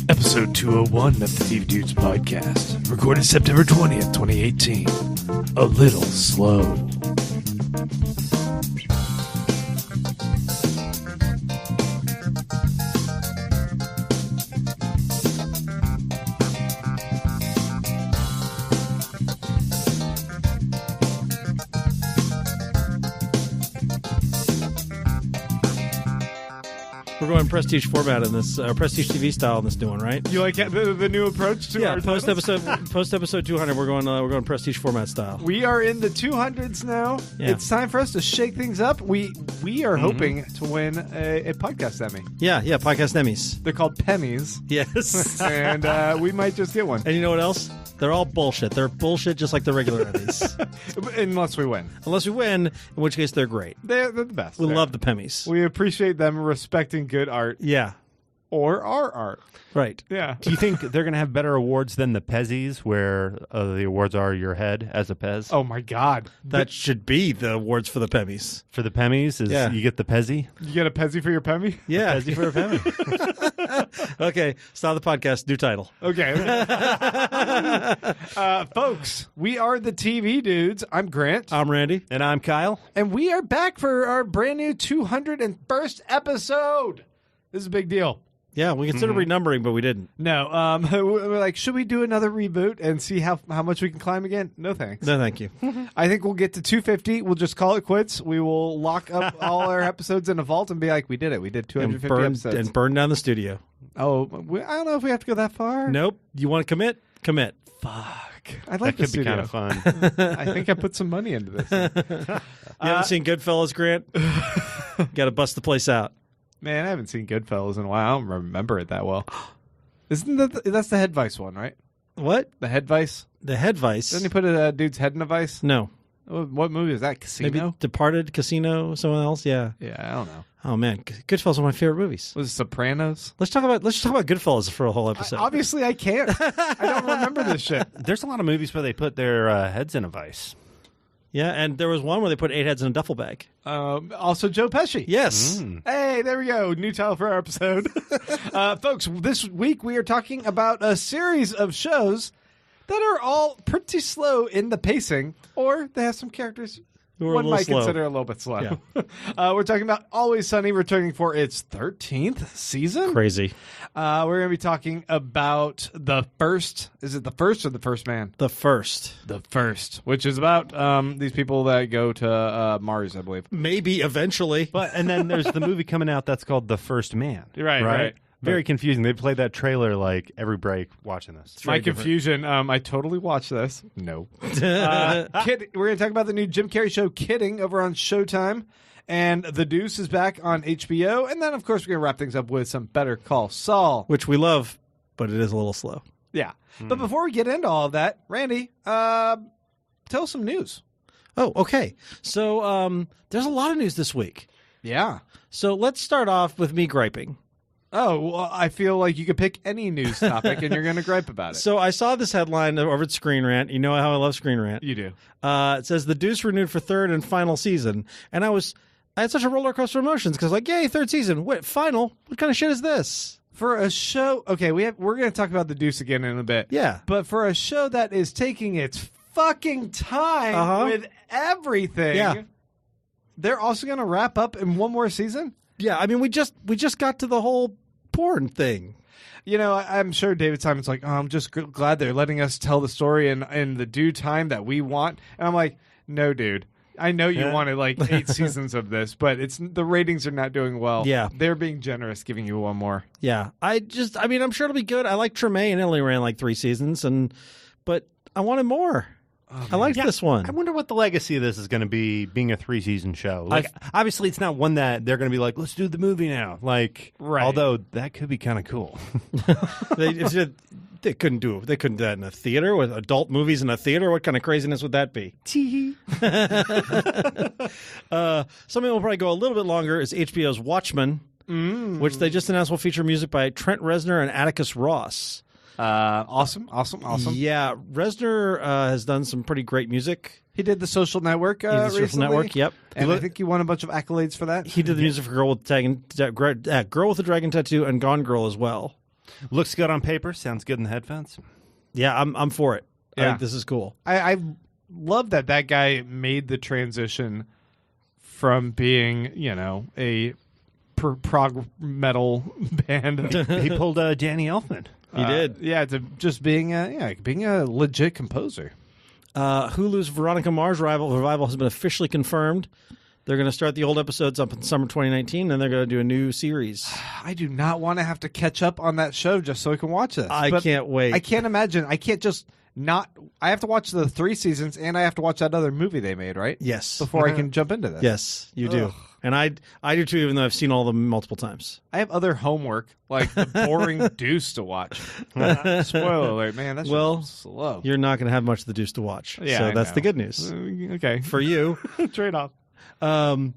Episode 201 of the TV Dudes podcast, recorded September 20th, 2018. A little slow. We're going prestige format in this, prestige TV style in this new one, right? You like the new approach to our post episode 200. We're going prestige format style. We are in the 200s now. Yeah. It's time for us to shake things up. We are hoping to win a podcast Emmy. Yeah, podcast Emmys. They're called Pennies, Yes. and we might just get one. And you know what else? They're all bullshit. They're bullshit just like the regular Emmys. Unless we win. Unless we win, in which case they're great. They're the best. We love the Pemmys. We appreciate them respecting good art. Yeah. Or our art. Right. Yeah. Do you think they're going to have better awards than the Pezzies, where the awards are your head as a Pez? Oh, my God. That should be the awards for the Pemmys. For the Pemmys, you get the Pezzy? You get a Pezzy for your Pemmy? Yeah. Pezzy for a Pemmy. Okay. Stop the podcast. New title. Okay. Folks, we are the TV Dudes. I'm Grant. I'm Randy. And I'm Kyle. And we are back for our brand new 201st episode. This is a big deal. Yeah, we considered renumbering, but we didn't. No, we're like, should we do another reboot and see how much we can climb again? No, thanks. No, thank you. I think we'll get to 250. We'll just call it quits. We will lock up all our episodes in a vault and be like, we did it. We did 250 episodes. And burn down the studio. Oh, I don't know if we have to go that far. Nope. You want to commit? Commit. Fuck. I'd like That could the be studio. kind of fun. I think I put some money into this. You haven't seen Goodfellas, Grant? Got to bust the place out. Man, I haven't seen Goodfellas in a while. I don't remember it that well. Isn't that's the head vice one, right? What? The head vice? The head vice? Didn't he put a dude's head in a vice? No. What movie is that? Casino? Maybe Departed, Casino, someone else? Yeah. Yeah, I don't know. Oh, man. Goodfellas is one of my favorite movies. Was it Sopranos? Let's talk about Goodfellas for a whole episode. Obviously, I can't. I don't remember this shit. There's a lot of movies where they put their heads in a vice. Yeah, and there was one where they put 8 heads in a duffel bag. Also, Joe Pesci. Yes. Hey, there we go. New title for our episode. Folks, this week we are talking about a series of shows that are all pretty slow in the pacing, or they have some characters Who are a one little might slow. consider a little bit slow. Yeah. We're talking about Always Sunny returning for its 13th season. Crazy. We're going to be talking about the first. Is it the first or the first man? The first. The first, which is about these people that go to Mars, I believe. Maybe eventually. And then there's the movie coming out that's called The First Man. Right. Very confusing. They play that trailer like every break watching this. My confusion. I totally watched this. No. We're going to talk about the new Jim Carrey show, Kidding, over on Showtime. And The Deuce is back on HBO. And then, of course, we're going to wrap things up with some Better Call Saul. Which we love, but it is a little slow. Yeah. But before we get into all of that, Randy, tell us some news. Oh, okay. So there's a lot of news this week. Yeah. So let's start off with me griping. Oh, well, I feel like you could pick any news topic and you're going to gripe about it. So I saw this headline over at Screen Rant. You know how I love Screen Rant. You do. It says The Deuce renewed for third and final season. And I had such a roller coaster of emotions because, like, yay, third season. Wait, final? What kind of shit is this? For a show, okay, we're going to talk about The Deuce again in a bit. Yeah. But for a show that is taking its fucking time with everything, they're also going to wrap up in one more season? Yeah, I mean, we just got to the whole porn thing. You know, I'm sure David Simon's like, I'm just glad they're letting us tell the story in the due time that we want. And I'm like, no, dude. I know you wanted like 8 seasons of this, but the ratings are not doing well. Yeah. They're being generous, giving you one more. Yeah. I'm sure it'll be good. I like Tremaine. It only ran like 3 seasons, but I wanted more. I liked this one. I wonder what the legacy of this is going to be, being a 3-season show. Like, obviously, it's not one that they're going to be like, let's do the movie now. Like, although that could be kind of cool. They couldn't do it. They couldn't do that in a theater with adult movies in a theater. What kind of craziness would that be? Something will probably go a little bit longer is HBO's Watchmen, which they just announced will feature music by Trent Reznor and Atticus Ross. Awesome. Yeah, Reznor has done some pretty great music. He did The Social Network He did The Social recently. Network, yep. And I think he won a bunch of accolades for that. He did the music for Girl with the Dragon Tattoo and Gone Girl as well. Looks good on paper. Sounds good in the headphones. Yeah, I'm for it. I Yeah. think this is cool. I love that guy made the transition from being, a prog metal band. He pulled Danny Elfman. He did. Yeah, to just being a legit composer. Hulu's Veronica Mars revival has been officially confirmed. They're going to start the old episodes up in summer 2019, and they're going to do a new series. I do not want to have to catch up on that show just so I can watch this. I can't wait. I can't imagine. I can't just not. I have to watch the 3 seasons, and I have to watch that other movie they made, right? Yes. Before I can jump into this. Yes, you do. And I do too, even though I've seen all of them multiple times. I have other homework, like the boring Deuce to watch. Spoiler alert, man. That's just slow. You're not going to have much of the Deuce to watch. Yeah, so I that's know. the good news. Okay. For you. Trade off. I'm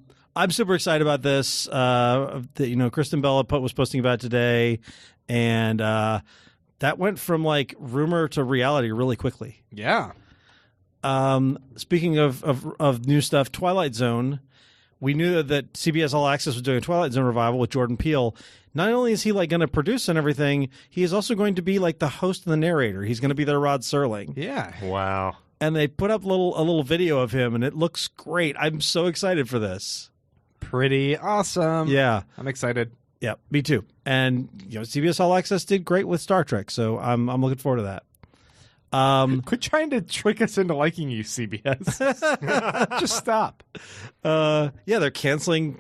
super excited about this. Kristen Bell was posting about it today, and that went from like rumor to reality really quickly. Yeah. Speaking of new stuff, Twilight Zone. We knew that CBS All Access was doing a Twilight Zone revival with Jordan Peele. Not only is he like going to produce and everything, he is also going to be like the host and the narrator. He's going to be their Rod Serling. Yeah. Wow. And they put up a little video of him, and it looks great. I'm so excited for this. Pretty awesome. Yeah, I'm excited. yeah, me too. And CBS All Access did great with Star Trek, so I'm looking forward to that. Quit trying to trick us into liking you, CBS. Just stop. They're canceling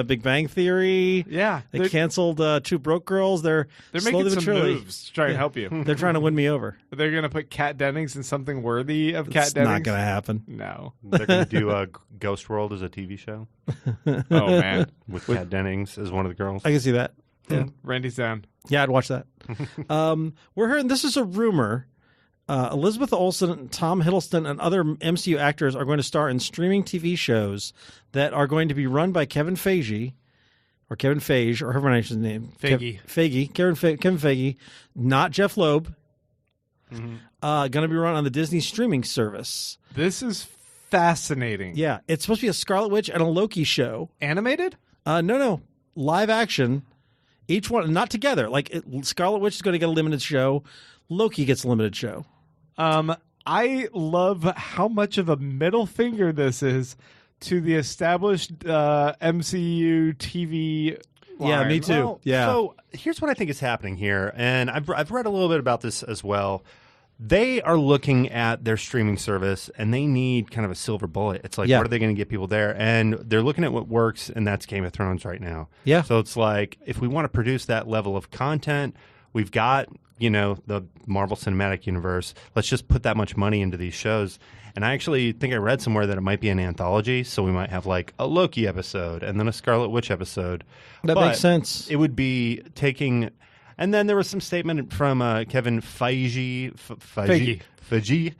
Big Bang Theory. Yeah, they canceled Two Broke Girls. They're making some moves to try and help you. They're trying to win me over. They're going to put Kat Dennings in something worthy of Kat It's Dennings. not going to happen. No. They're going to do Ghost World as a TV show Oh man, with Kat Dennings as one of the girls. I can see that. Yeah, Randy's down. yeah, I'd watch that. We're hearing this is a rumor. Elizabeth Olsen, Tom Hiddleston, and other MCU actors are going to star in streaming TV shows that are going to be run by Kevin Feige, or however his name. Feige. Kevin Feige, not Jeff Loeb. Going to be run on the Disney streaming service. This is fascinating. Yeah, it's supposed to be a Scarlet Witch and a Loki show. Animated? No, live action. Each one, not together. Scarlet Witch is going to get a limited show. Loki gets a limited show. I love how much of a middle finger this is to the established MCU TV line. Yeah, me too. Well, yeah. So here's what I think is happening here, and I've read a little bit about this as well. They are looking at their streaming service, and they need kind of a silver bullet. It's like, what are they going to get people there? And they're looking at what works, and that's Game of Thrones right now. Yeah. So it's like, if we want to produce that level of content, we've got, the Marvel Cinematic Universe. Let's just put that much money into these shows. And I actually think I read somewhere that it might be an anthology, so we might have like a Loki episode and then a Scarlet Witch epised. That makes sense. It would be taking... And then there was some statement from Kevin Feige, Kevin Feige,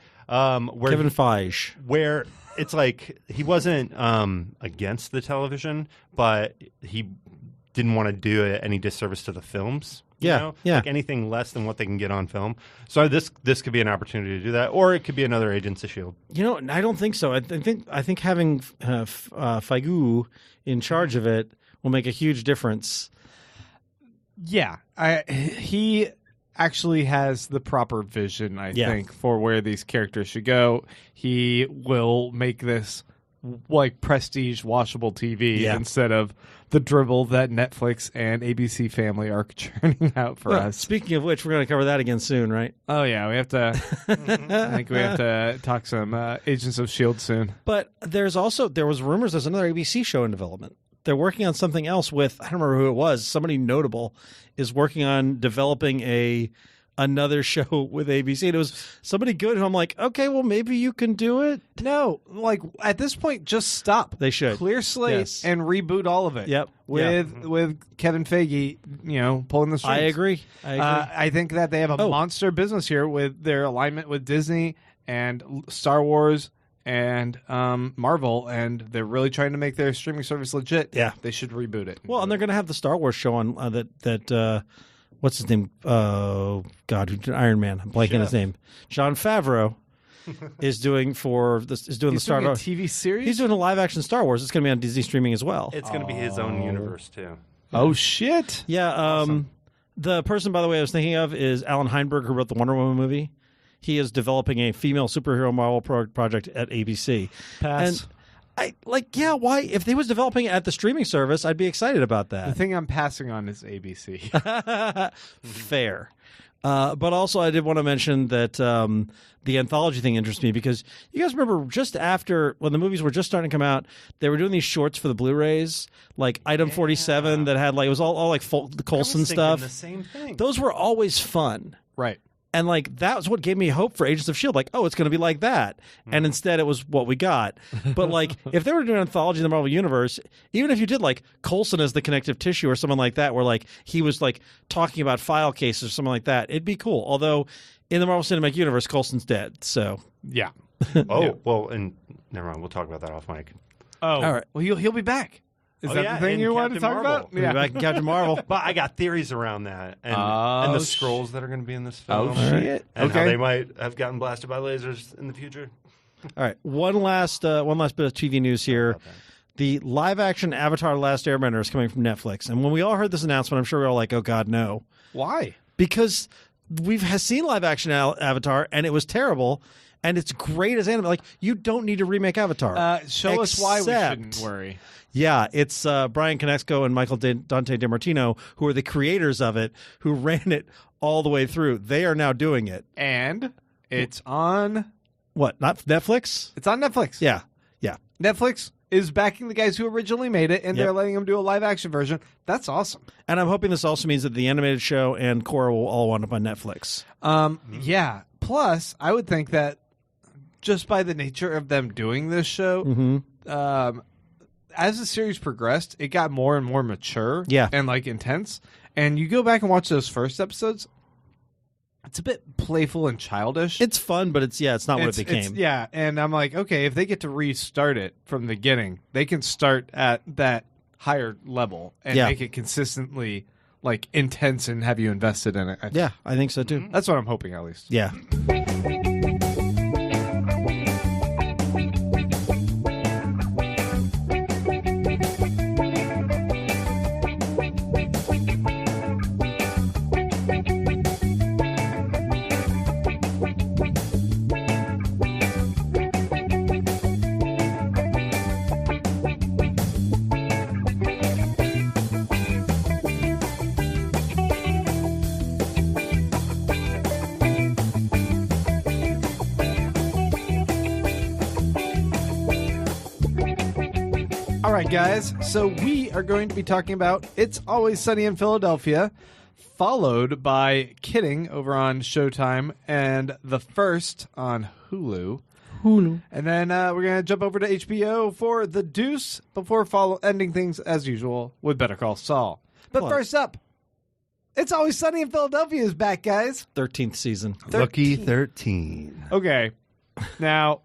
where it's like he wasn't against the television, but he didn't want to do any disservice to the films. Yeah. Like anything less than what they can get on film. So this could be an opportunity to do that, or it could be another Agents of S.H.I.E.L.D. I don't think so. I think having Feige in charge of it will make a huge difference. Yeah, he actually has the proper vision, I think, for where these characters should go. He will make this like prestige washable TV instead of the dribble that Netflix and ABC Family are churning out for us. Speaking of which, we're going to cover that again soon, right? Oh yeah, we have to. I think we have to talk some Agents of S.H.I.E.L.D. soon. But there was rumors there's another ABC show in development. They're working on something else with, I don't remember who it was, somebody notable is working on developing another show with ABC. And it was somebody good who I'm like, okay, well, maybe you can do it. No, like at this point, just stop. They should. Clear slate and reboot all of it. Yep. With Kevin Feige, pulling the strings. I agree. I think that they have a monster business here with their alignment with Disney and Star Wars and Marvel, and they're really trying to make their streaming service legit. Yeah. They should reboot it. Well, and they're going to have the Star Wars show on that what's his name? Oh God, who did Iron Man? I'm blanking his name. Jon Favreau is doing the Star doing a Wars TV series. He's doing a live action Star Wars. It's going to be on Disney streaming as well. It's going to be his own universe too. Oh shit! Yeah. Awesome. The person, by the way, I was thinking of is Alan Heinberg, who wrote the Wonder Woman movie. He is developing a female superhero Marvel project at ABC. Pass. And why? If they was developing it at the streaming service, I'd be excited about that. The thing I'm passing on is ABC. Fair. But also, I did want to mention that the anthology thing interests me because you guys remember just after when the movies were just starting to come out, they were doing these shorts for the Blu-rays, like Item 47 that had it was all like the Coulson stuff. The same thing. Those were always fun. Right. And that was what gave me hope for Agents of S.H.I.E.L.D. Like, oh, it's going to be like that. And instead it was what we got. But if they were doing an anthology in the Marvel Universe, even if you did Coulson as the connective tissue or something like that, where he was talking about file cases or something like that, it'd be cool. Although in the Marvel Cinematic Universe, Coulson's dead. So yeah. Well, and never mind. We'll talk about that off mic. Oh, all right. Well, he'll be back. Is that the thing you wanted to talk about? Yeah, back in Captain Marvel. But I got theories around that, and the scrolls that are going to be in this film. Oh shit! And how they might have gotten blasted by lasers in the future. All right, one last bit of TV news here. The live-action Avatar: Last Airbender is coming from Netflix, and when we all heard this announcement, I'm sure we were all like, "Oh God, no!" Why? Because we've seen live-action Avatar, and it was terrible. And it's great as anime. You don't need to remake Avatar. Show us why we shouldn't worry. Yeah, it's Brian Konechko and Michael Dante DiMartino, who are the creators of it, who ran it all the way through. They are now doing it. And it's on... What, not Netflix? It's on Netflix. Yeah. Netflix is backing the guys who originally made it, and they're letting them do a live-action version. That's awesome. And I'm hoping this also means that the animated show and Korra will all wind up on Netflix. Yeah. Plus, I would think that just by the nature of them doing this show, as the series progressed, it got more and more mature and intense. And you go back and watch those first episodes, it's a bit playful and childish. It's fun, but it's not what it became. And I'm like, okay, if they get to restart it from the beginning, they can start at that higher level and make it consistently intense and have you invested in it. I think so too. That's what I'm hoping, at least. Yeah. All right, guys. So we are going to be talking about It's Always Sunny in Philadelphia, followed by Kidding over on Showtime, and The First on Hulu. And then we're going to jump over to HBO for The Deuce before ending things, as usual, with Better Call Saul. But first up, It's Always Sunny in Philadelphia is back, guys. 13th season. Lucky 13. Okay. Now,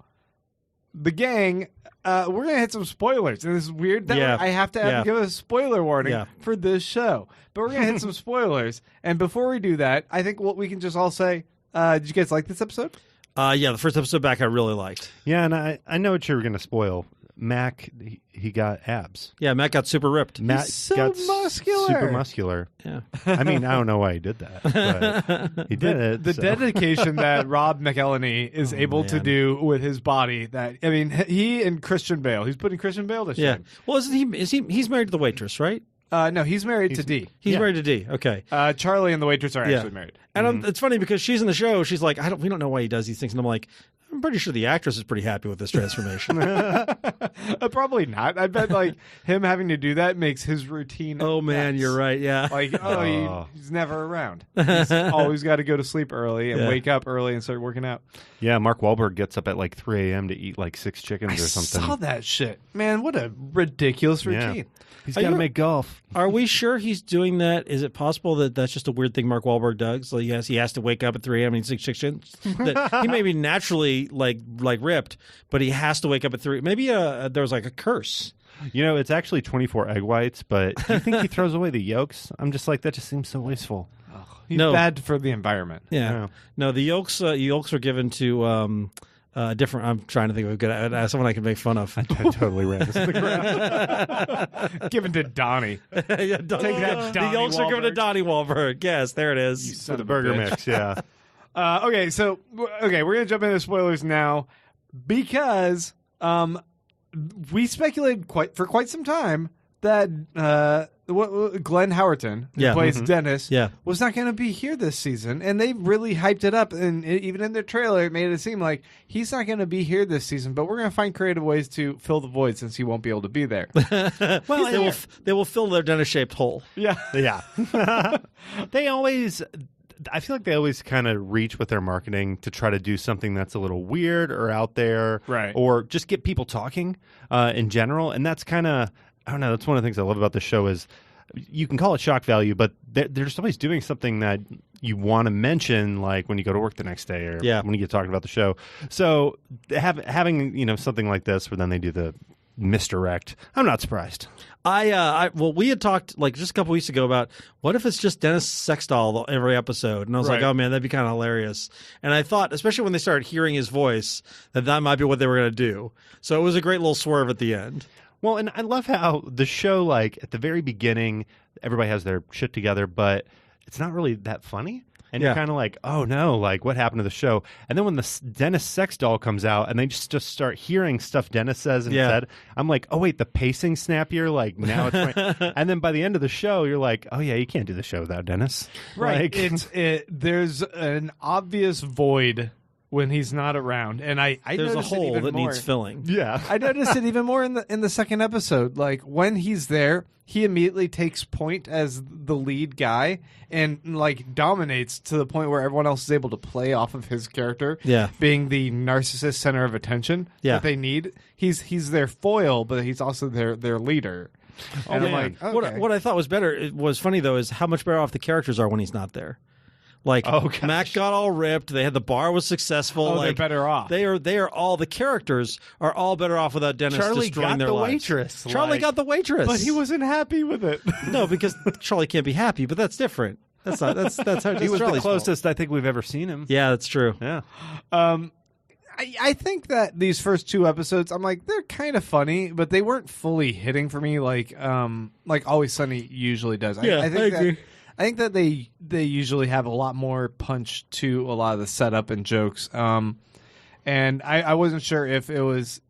the gang... we're going to hit some spoilers. And this is weird that I have to give a spoiler warning for this show. But we're going to hit some spoilers. And before we do that, I think what we can just all say, did you guys like this episode? The first episode back I really liked. Yeah, and I know what you were going to spoil. Mac, he got abs. Yeah, Mac got super ripped. Mac He's so got muscular. super muscular. Yeah. I mean, I don't know why he did that, but he did it. The dedication that Rob McElhenney is able to do with his body. He and Christian Bale. He's putting Christian Bale to shame. Yeah. Well, he's married to the waitress, right? No, he's married to Dee. He's married to Dee. Okay. Charlie and the waitress are actually married. And it's funny because she's in the show. She's like, we don't know why he does these things. And I'm like, I'm pretty sure the actress is pretty happy with this transformation. Probably not. I bet him having to do that makes his routine. Oh man, nuts. you're right. Yeah. He's never around. He's always got to go to sleep early and wake up early and start working out. Yeah, Mark Wahlberg gets up at 3 a.m. to eat 6 chickens or something. I saw that shit. Man, what a ridiculous routine. Yeah. He's got to make golf. Are we sure he's doing that? Is it possible that that's just a weird thing Mark Wahlberg does? Yes, he has to wake up at 3 a.m. and eat 6 chickens. That he may be naturally ripped, but he has to wake up at 3. Maybe there was a curse. It's actually 24 egg whites, but do you think he throws away the yolks? I'm just that just seems so wasteful. He's bad for the environment. Yeah. No, the yolks are given to different. I'm trying to think of a good someone I can make fun of. I totally ran this to the ground. Given to Donnie. Yeah, Take that, Donnie the yolks are given to Wahlberg. Donnie Wahlberg. Yes, there it is. For the burger mix, yeah. Okay, we're gonna jump into spoilers now because we speculated for quite some time that Glenn Howerton, who plays Dennis, was not going to be here this season, and they really hyped it up. And even in their trailer, it made it seem like he's not going to be here this season. But we're going to find creative ways to fill the void since he won't be able to be there. Well, they will fill their Dennis-shaped hole. Yeah. I feel like they always kind of reach with their marketing to try to do something that's a little weird or out there, right? Or just get people talking in general. And that's kind of, I don't know, that's one of the things I love about the show is you can call it shock value, but they're just always doing something that you want to mention, like when you go to work the next day or when you get talking about the show. So having something like this where then they do the misdirect, I'm not surprised. We had talked like just a couple weeks ago about what if it's just Dennis sex doll every episode, and I was like, oh man, that'd be kind of hilarious. And I thought, especially when they started hearing his voice, that might be what they were going to do. So it was a great little swerve at the end. Well, and I love how the show, like at the very beginning, everybody has their shit together, but it's not really that funny. And you're kind of like, oh no, like what happened to the show? And then when the Dennis sex doll comes out and they just start hearing stuff Dennis says and said, I'm like, oh wait, the pacing snappier, like now it's and then by the end of the show, you're like, oh yeah, you can't do the show without Dennis. Right. Like, there's an obvious void when he's not around, and I there's a noticed it hole even that more. needs filling. Yeah, I noticed it even more in the second episode. Like when he's there, he immediately takes point as the lead guy and like dominates to the point where everyone else is able to play off of his character. Being the narcissist center of attention that they need. He's their foil, but he's also their leader. And I'm like, okay. What I thought was funny though is how much better off the characters are when he's not there. Like Mac got all ripped. They had the bar was successful. They're better off. They are all the characters are all better off without Dennis destroying their lives. Charlie got the waitress, but he wasn't happy with it. No, because Charlie can't be happy. But that's different. That's how he was Charlie's the closest I think we've ever seen him. Yeah, that's true. Yeah. I think that these first two episodes, I'm like, they're kind of funny, but they weren't fully hitting for me like Always Sunny usually does. I agree. I think that they usually have a lot more punch to a lot of the setup and jokes. And I wasn't sure if it was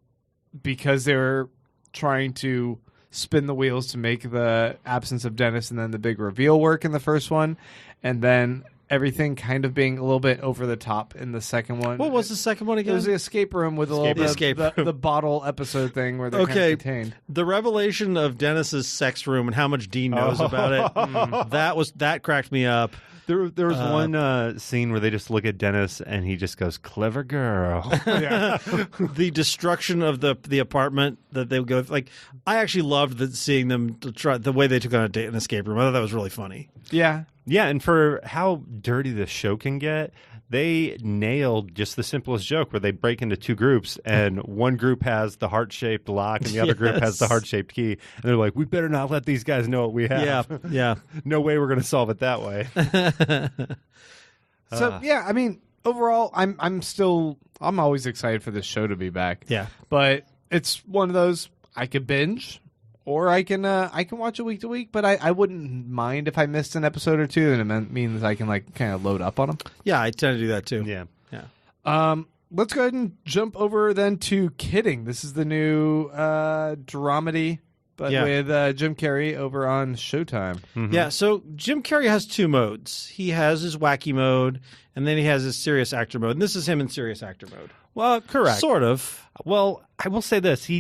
because they were trying to spin the wheels to make the absence of Dennis and then the big reveal work in the first one, and then everything kind of being a little bit over the top in the second one. What was the second one again? It was the escape room with the bottle episode thing where they're kind of contained. The revelation of Dennis's sex room and how much Dean knows about it, that cracked me up. There was one scene where they just look at Dennis and he just goes, "Clever girl." The destruction of the apartment that they would go like. I actually loved seeing them try the way they took on a date in an escape room. I thought that was really funny. Yeah. Yeah, and for how dirty this show can get, they nailed just the simplest joke where they break into two groups and one group has the heart-shaped lock and the other group has the heart-shaped key. And they're like, we better not let these guys know what we have. Yeah. No way we're going to solve it that way. So, yeah, I mean, overall, I'm always excited for this show to be back. Yeah. But it's one of those, I could binge. Or I can watch it week to week, but I wouldn't mind if I missed an episode or two, and it means I can like kind of load up on them. Yeah, I tend to do that too. Yeah. Let's go ahead and jump over then to Kidding. This is the new dramedy, but with Jim Carrey over on Showtime. Mm-hmm. Yeah, so Jim Carrey has two modes. He has his wacky mode, and then he has his serious actor mode. And this is him in serious actor mode. Well, correct. Sort of. Well, I will say this.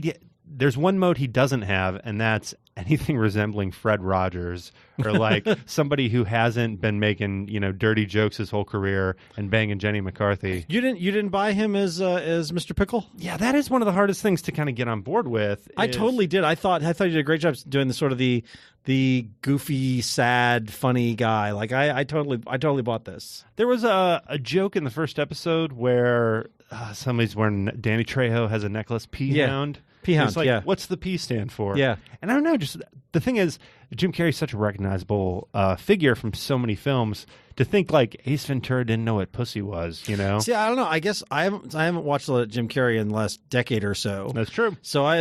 There's one mode he doesn't have, and that's anything resembling Fred Rogers or like somebody who hasn't been making dirty jokes his whole career and banging Jenny McCarthy. You didn't buy him as Mr. Pickle? Yeah, that is one of the hardest things to kind of get on board with. I totally did. I thought you did a great job doing the sort of the the goofy, sad, funny guy. Like I totally bought this. There was a joke in the first episode where somebody's wearing Danny Trejo has a necklace, P-Hound. P-Hound, It's like, yeah. what's the P stand for? Yeah. And I don't know, just the thing is, Jim Carrey's such a recognizable figure from so many films. To think like Ace Ventura didn't know what pussy was, you know? See, I don't know. I guess I haven't watched a lot of Jim Carrey in the last decade or so. That's true. So I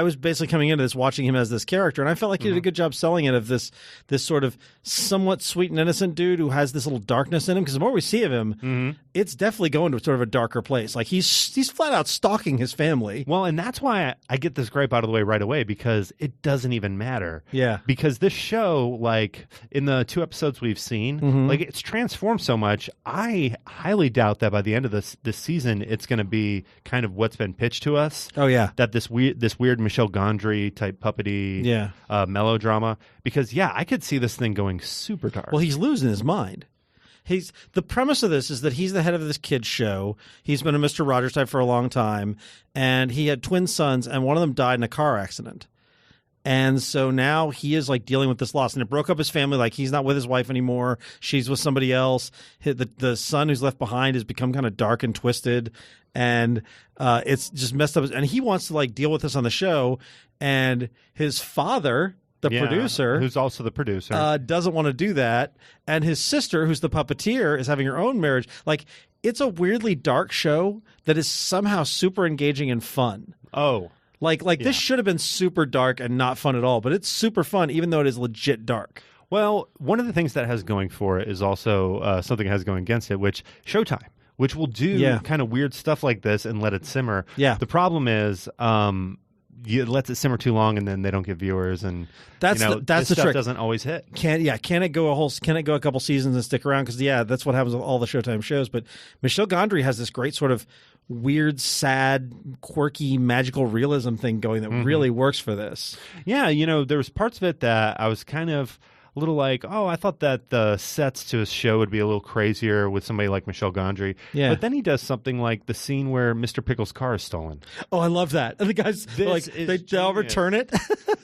was basically coming into this watching him as this character, and I felt like he did a good job selling it of this sort of somewhat sweet and innocent dude who has this little darkness in him. Because the more we see of him, it's definitely going to sort of a darker place. Like he's flat out stalking his family. Well, and that's why I get this gripe out of the way right away, because it doesn't even matter. Yeah. Because this show, like in the 2 episodes we've seen, like it's transformed so much. I highly doubt that by the end of this season, it's going to be kind of what's been pitched to us. Oh yeah. That this weird Michel Gondry type puppety melodrama. Because I could see this thing going super dark. Well, he's losing his mind. The premise of this is that he's the head of this kids show. He's been a Mr. Rogers type for a long time, and he had twin sons, and one of them died in a car accident. And so now he is like dealing with this loss, and it broke up his family. Like he's not with his wife anymore; she's with somebody else. The son who's left behind has become kind of dark and twisted, and it's just messed up. And he wants to like deal with this on the show, and his father, the producer, who's also the producer, doesn't want to do that, and his sister, who's the puppeteer, is having her own marriage. Like it's a weirdly dark show that is somehow super engaging and fun. Oh. Like this should have been super dark and not fun at all, but it's super fun, even though it is legit dark. Well, one of the things that has going for it is also something that has going against it, which Showtime, which will do kind of weird stuff like this and let it simmer. Yeah. The problem is it lets it simmer too long, and then they don't get viewers, and that's this the stuff trick. Doesn't always hit. Can it go a couple seasons and stick around? Because that's what happens with all the Showtime shows. But Michel Gondry has this great sort of weird, sad, quirky, magical realism thing going that really works for this. Yeah, there was parts of it that I was kind of a little like, oh, I thought that the sets to his show would be a little crazier with somebody like Michel Gondry. Yeah. But then he does something like the scene where Mr. Pickle's car is stolen. Oh, I love that. And the guys, they'll return it.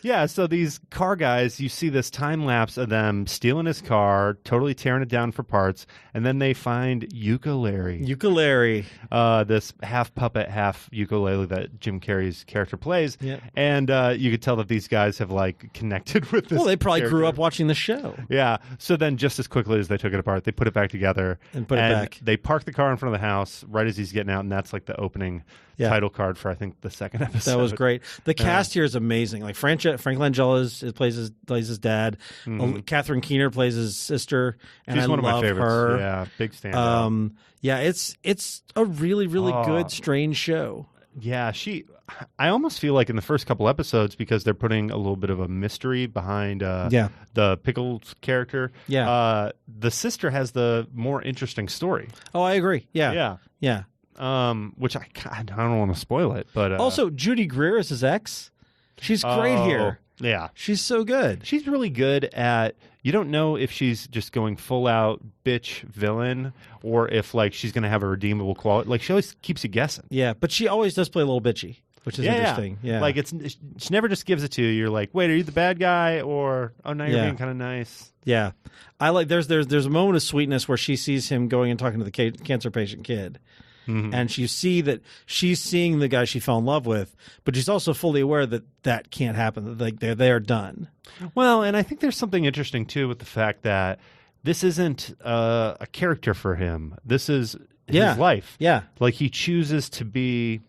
Yeah, so these car guys, you see this time lapse of them stealing his car, totally tearing it down for parts, and then they find ukulele. This half puppet, half ukulele that Jim Carrey's character plays. Yeah. And you could tell that these guys have like connected with this. Well, they probably character. grew up watching the show. Yeah. So then just as quickly as they took it apart, they put it back together. And put it back. They park the car in front of the house right as he's getting out, and that's like the opening title card for, I think, the second episode. That was great. The cast here is amazing. Like Frank Langella plays his dad. Catherine Keener plays his sister. And She's one of my favorites. Her. Yeah, big standout. It's a really, really good, strange show. Yeah, I almost feel like in the first couple episodes, because they're putting a little bit of a mystery behind the Pickles character. Yeah. The sister has the more interesting story. Oh, I agree. Yeah. Which I don't want to spoil it, but also Judy Greer is his ex. She's great here. Yeah, she's so good. She's really good at. You don't know if she's just going full out bitch villain or if like she's going to have a redeemable quality. Like she always keeps you guessing. Yeah, but she always does play a little bitchy, which is interesting. Yeah, like she never just gives it to you. You're like, wait, are you the bad guy or now you're being kind of nice? Yeah, I like. There's a moment of sweetness where she sees him going and talking to the cancer patient kid. And you see that she's seeing the guy she fell in love with, but she's also fully aware that can't happen. Like they're done. Well, and I think there's something interesting too with the fact that this isn't a character for him. This is his life. Yeah, like he chooses to be,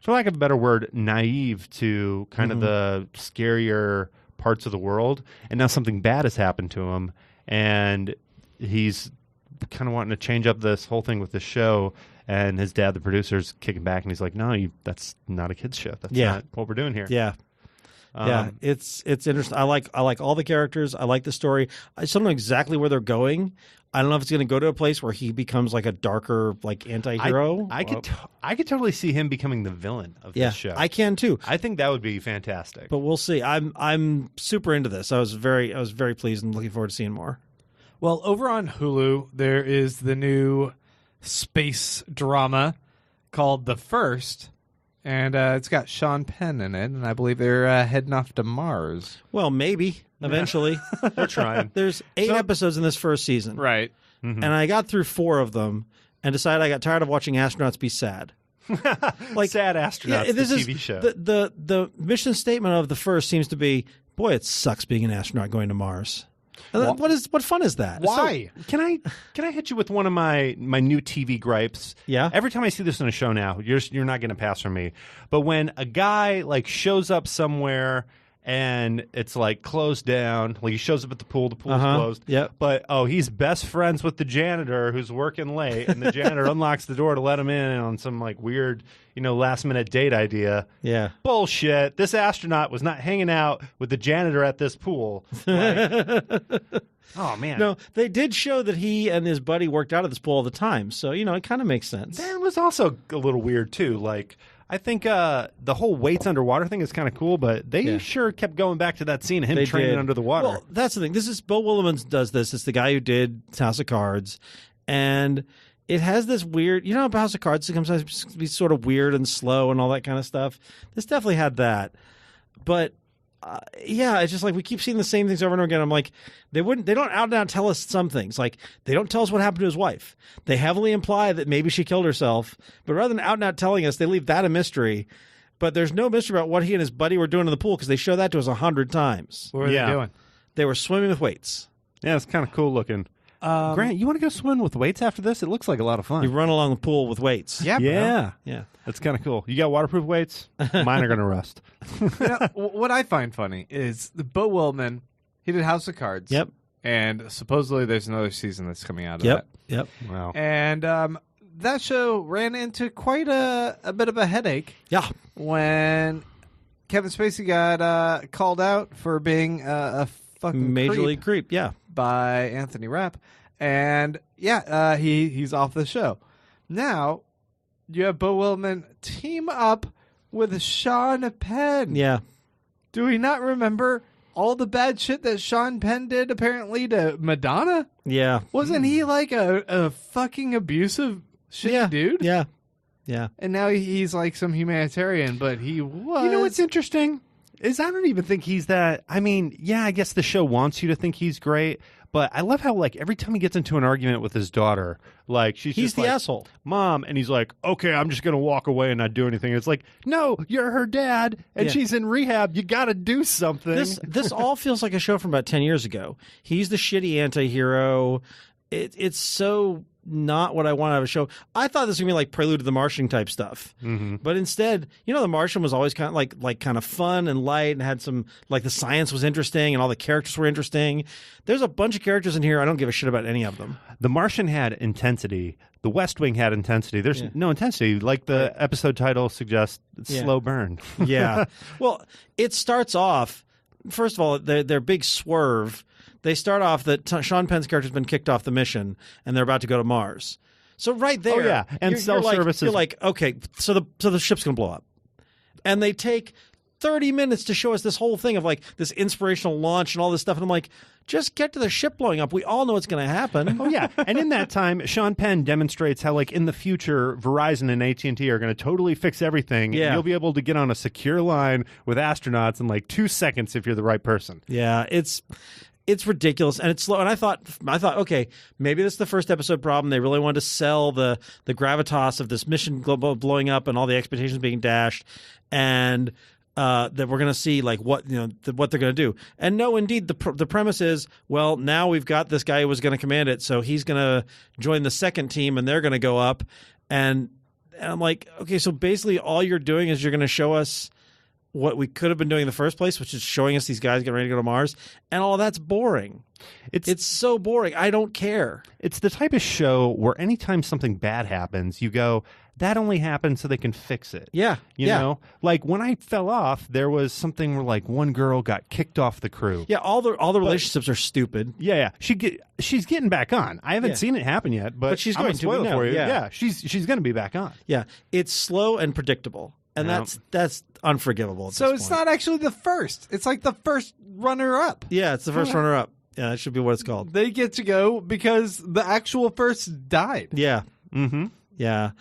for lack of a better word, naive to kind of the scarier parts of the world, and now something bad has happened to him, and he's kind of wanting to change up this whole thing with the show. And his dad, the producer's kicking back, and he's like, "No, that's not a kids' show. That's not what we're doing here." Yeah, it's interesting. I like all the characters. I like the story. I still don't know exactly where they're going. I don't know if it's going to go to a place where he becomes like a darker, like anti-hero. I could totally see him becoming the villain of this show. I can too. I think that would be fantastic. But we'll see. I'm super into this. I was very pleased and looking forward to seeing more. Well, over on Hulu, there is the new space drama called The First, And it's got Sean Penn in it, and I believe they're heading off to Mars. Well, maybe eventually. They're trying. There's 8 episodes in this first season. Right. And I got through 4 of them and decided I got tired of watching astronauts be sad. Like sad astronauts. This the is TV show. The mission statement of the first seems to be, boy, it sucks being an astronaut going to Mars. What fun is that? Why? So, can I hit you with one of my new TV gripes? Yeah. Every time I see this in a show now, you're not going to pass from me. But when a guy like shows up somewhere and it's like closed down, like he shows up at the pool's closed. Yep. But he's best friends with the janitor who's working late, and the janitor unlocks the door to let him in on some like weird, last minute date idea. Yeah. Bullshit. This astronaut was not hanging out with the janitor at this pool. Like, oh man. No, they did show that he and his buddy worked out at this pool all the time, so it kind of makes sense. That was also a little weird too. Like, I think the whole weights underwater thing is kind of cool, but they sure kept going back to that scene of him training under the water. Well, that's the thing. This is Bill Willimon does this. It's the guy who did House of Cards, and it has this weird. House of Cards sometimes be sort of weird and slow and all that kind of stuff. This definitely had that, but. It's just like we keep seeing the same things over and over again. I'm like, they don't out and out tell us some things. Like, they don't tell us what happened to his wife. They heavily imply that maybe she killed herself, but rather than out and out telling us, they leave that a mystery. But there's no mystery about what he and his buddy were doing in the pool because they show that to us 100 times. What were they doing? They were swimming with weights. Yeah, it's kind of cool looking. Grant, you want to go swim with weights after this? It looks like a lot of fun. You run along the pool with weights. Yeah, yeah. Yeah. That's kind of cool. You got waterproof weights? Mine are going to rust. What I find funny is the Bo Willimon, he did House of Cards. Yep. And supposedly there's another season that's coming out of that. Yep. Wow. And that show ran into quite a bit of a headache. Yeah. When Kevin Spacey got called out for being a fucking Major League Creep, yeah. by Anthony Rapp. And he's off the show. Now, you have Bo Willimon team up with Sean Penn. Yeah. Do we not remember all the bad shit that Sean Penn did apparently to Madonna? Yeah. Wasn't he like a fucking abusive shitty dude? Yeah. Yeah. And now he's like some humanitarian, but he was. You know what's interesting? Is I don't even think he's that. I mean, yeah, I guess the show wants you to think he's great, but I love how like every time he gets into an argument with his daughter, like he's the like, asshole, Mom, and he's like, okay, I'm just gonna walk away and not do anything. It's like, no, you're her dad, and she's in rehab. You got to do something. This all feels like a show from about 10 years ago. He's the shitty anti-hero. It's so not what I want out of a show. I thought this was gonna be like Prelude to the Martian type stuff, but instead, The Martian was always kind of kind of fun and light, and had some like the science was interesting and all the characters were interesting. There's a bunch of characters in here I don't give a shit about any of them. The Martian had intensity. The West Wing had intensity. There's no intensity, like the episode title suggests. Slow burn. Yeah. Well, it starts off. First of all, their big swerve. They start off that Sean Penn's character's been kicked off the mission, and they're about to go to Mars. So right there, and cell services. You're like, okay, so the ship's gonna blow up, and they take 30 minutes to show us this whole thing of like this inspirational launch and all this stuff, and I'm like, just get to the ship blowing up. We all know it's going to happen. Oh yeah, and in that time, Sean Penn demonstrates how, like in the future, Verizon and AT&T are going to totally fix everything. Yeah, and you'll be able to get on a secure line with astronauts in like 2 seconds if you're the right person. Yeah, it's ridiculous and it's slow. And I thought, okay, maybe this is the first episode problem. They really wanted to sell the gravitas of this mission blowing up and all the expectations being dashed, and that we're going to see like what what they're going to do. And no, indeed, the premise is, well, now we've got this guy who was going to command it, so he's going to join the second team, and they're going to go up. And I'm like, okay, so basically all you're doing is you're going to show us what we could have been doing in the first place, which is showing us these guys getting ready to go to Mars, and all that's boring. It's so boring. I don't care. It's the type of show where anytime something bad happens, you go, that only happened so they can fix it. Yeah. You know? Like when I fell off, there was something where like one girl got kicked off the crew. Yeah, all the relationships are stupid. Yeah. She's getting back on. I haven't seen it happen yet, but she's I'm going to spoil it know. for you. Yeah. She's going to be back on. Yeah. It's slow and predictable. And that's unforgivable at So this it's point. not actually the first. It's like the first runner-up. Yeah, it's the first runner-up. Yeah, that should be what it's called. They get to go because the actual first died. Yeah. Mm-hmm. Yeah,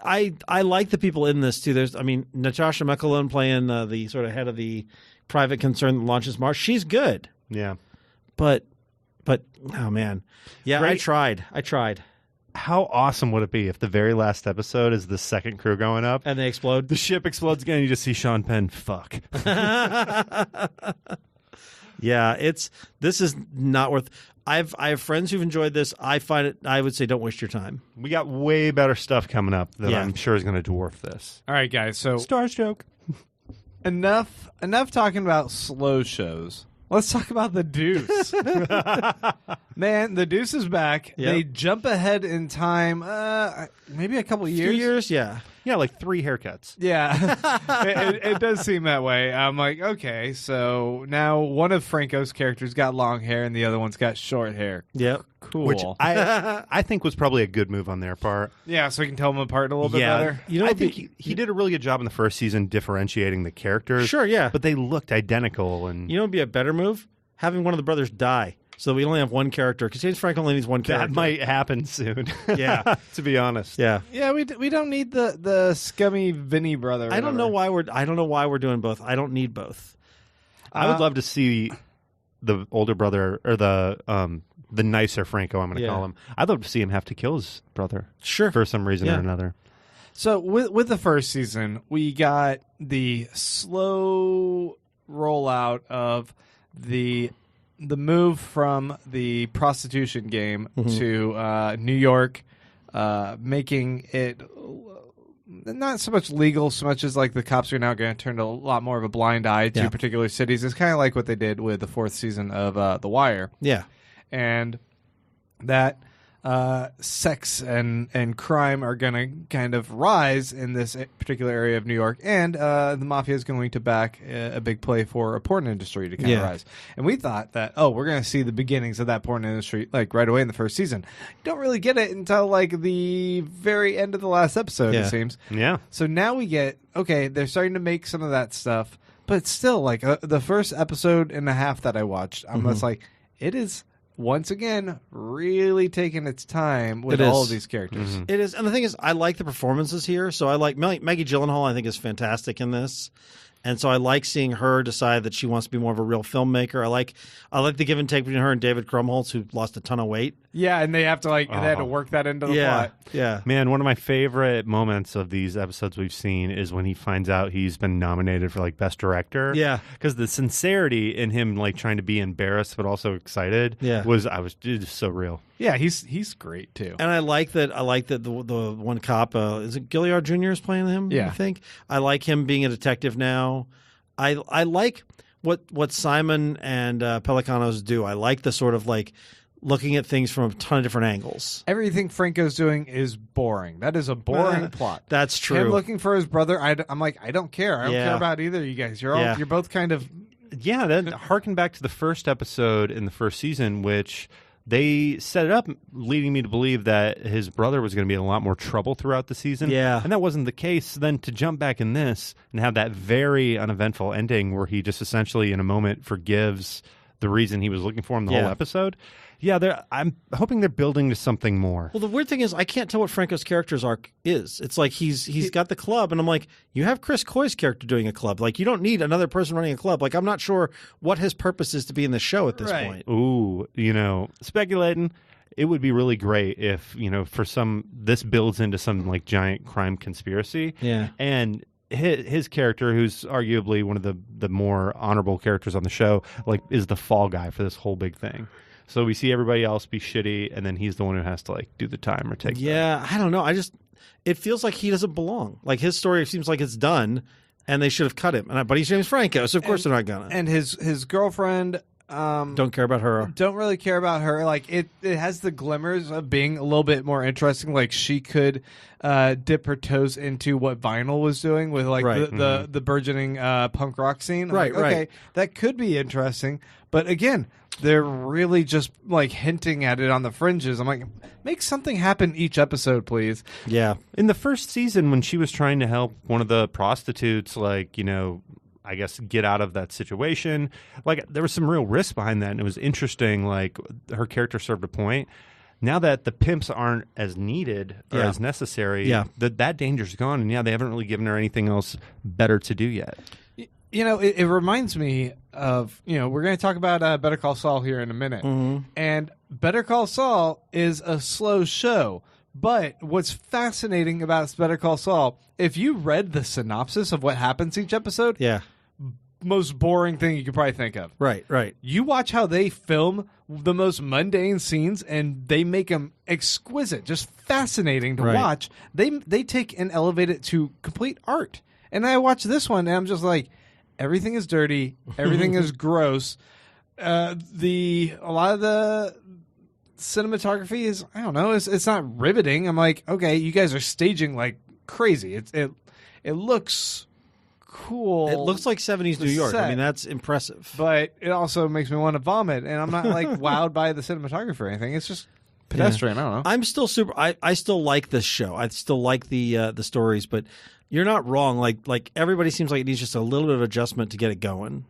I like the people in this too. There's, I mean, Natasha McElhone playing the sort of head of the private concern that launches Mars. She's good, Yeah. but oh man, yeah, Great. I tried, How awesome would it be if the very last episode is the second crew going up? and they explode. The ship explodes again. And you just see Sean Penn. Fuck. Yeah, this is not worth. I have friends who've enjoyed this. I find it. I would say don't waste your time. We got way better stuff coming up that Yeah. I'm sure is going to dwarf this. All right, guys. So Starstruck. enough talking about slow shows. Let's talk about the Deuce. Man, the Deuce is back. Yep. They jump ahead in time, maybe a couple Few years. years, yeah. Yeah, like 3 haircuts. Yeah, it does seem that way. I'm like, okay, so now one of Franco's characters got long hair and the other one's got short hair. Yep. Cool. Which I think was probably a good move on their part. Yeah, so we can tell them apart a little bit better. You know, I think he did a really good job in the first season differentiating the characters. Sure, yeah. But they looked identical. And You know, it'd be a better move having one of the brothers die, so we only have one character. Because James Franco only needs one character. that might happen soon. Yeah. To be honest. Yeah. Yeah, we don't need the scummy Vinny brother. or I don't know whatever. why we're doing both. I don't need both. I would love to see the older brother or the nicer Franco, I'm going to Yeah. call him. I'd love to see him have to kill his brother Sure. for some reason Yeah. or another. So with the first season, we got the slow rollout of the move from the prostitution game to New York, making it not so much legal, so much as like the cops are now going to turn a lot more of a blind eye to Yeah. particular cities. It's kind of like what they did with the 4th season of The Wire. Yeah. And that sex and crime are going to kind of rise in this particular area of New York, and the mafia is going to back a big play for a porn industry to kind of Yeah. rise. And we thought that, we're going to see the beginnings of that porn industry like right away in the first season. You don't really get it until like the very end of the last episode, Yeah. it seems. Yeah. So now we get, they're starting to make some of that stuff, but still, like the first episode and a half that I watched, I'm just like, it is once again really taking its time with It all is. of these characters. It is, and the thing is, I like the performances here. So I like Maggie Gyllenhaal. I think is fantastic in this, and so I like seeing her decide that she wants to be more of a real filmmaker. I like the give and take between her and David Krumholtz, who lost a ton of weight. Yeah, and they have to they had to work that into the plot. yeah. Man, one of my favorite moments of these episodes we've seen is when he finds out he's been nominated for like best director. Yeah. Because the sincerity in him like trying to be embarrassed but also excited Yeah. was just so real. Yeah, he's great too. And I like that. The one cop is it Gilliard Jr. is playing him? Yeah. I think I like him being a detective now. I like what Simon and Pelicanos do. I like the sort of like looking at things from a ton of different angles. Everything Franco's doing is boring. That is a boring plot. That's true. Him looking for his brother, I'm like, I don't care. I don't Yeah. care about either of you guys. You're Yeah. you're both kind of Yeah, then harken back to the first episode in the first season, which they set it up leading me to believe that his brother was going to be in a lot more trouble throughout the season. Yeah. And that wasn't the case. Then to jump back in this and have that very uneventful ending where he just essentially in a moment forgives the reason he was looking for him the Yeah. whole episode. Yeah, I'm hoping they're building to something more. Well, the weird thing is, I can't tell what Franco's character's arc is. It's like he's got the club, and I'm like, you have Chris Coy's character doing a club. Like, you don't need another person running a club. Like, I'm not sure what his purpose is to be in the show at this Right. point. Ooh, speculating, it would be really great if, for this builds into some like giant crime conspiracy. Yeah. And his character, who's arguably one of the more honorable characters on the show, like is the fall guy for this whole big thing. So we see everybody else be shitty, and then he's the one who has to like do the time or take. Yeah, I don't know. It feels like he doesn't belong. Like his story seems like it's done, and they should have cut him. But he's James Franco, so of course they're not gonna. and his girlfriend Don't care about her. don't really care about her. Like it has the glimmers of being a little bit more interesting. Like she could dip her toes into what Vinyl was doing with like Right. the burgeoning punk rock scene. I'm Right, like, okay, right. that could be interesting. But again, they're really just like hinting at it on the fringes. I'm like, make something happen each episode, please. Yeah. In the first season, when she was trying to help one of the prostitutes, like, I guess get out of that situation, like there was some real risk behind that, and it was interesting. Like her character served a point. now that the pimps aren't as needed or Yeah. as necessary, Yeah. that danger's gone. And they haven't really given her anything else better to do yet. You know, it reminds me of, we're going to talk about Better Call Saul here in a minute. Mm-hmm. And Better Call Saul is a slow show. But what's fascinating about Better Call Saul, if you read the synopsis of what happens each episode, Yeah. most boring thing you could probably think of. Right. You watch how they film the most mundane scenes, and they make them exquisite, just fascinating to Right. watch. They take and elevate it to complete art. And I watch this one, and I'm just like, everything is dirty, everything is gross. A lot of the cinematography is, I don't know, it's not riveting. I'm like, okay, you guys are staging like crazy. It looks cool. It looks like 70s New York. I set. mean, that's impressive. But it also makes me want to vomit, and I'm not like wowed by the cinematography or anything. It's just pedestrian. I don't know. I'm still I still like this show. I still like the stories, but you're not wrong. Like everybody seems like it needs just a little bit of adjustment to get it going.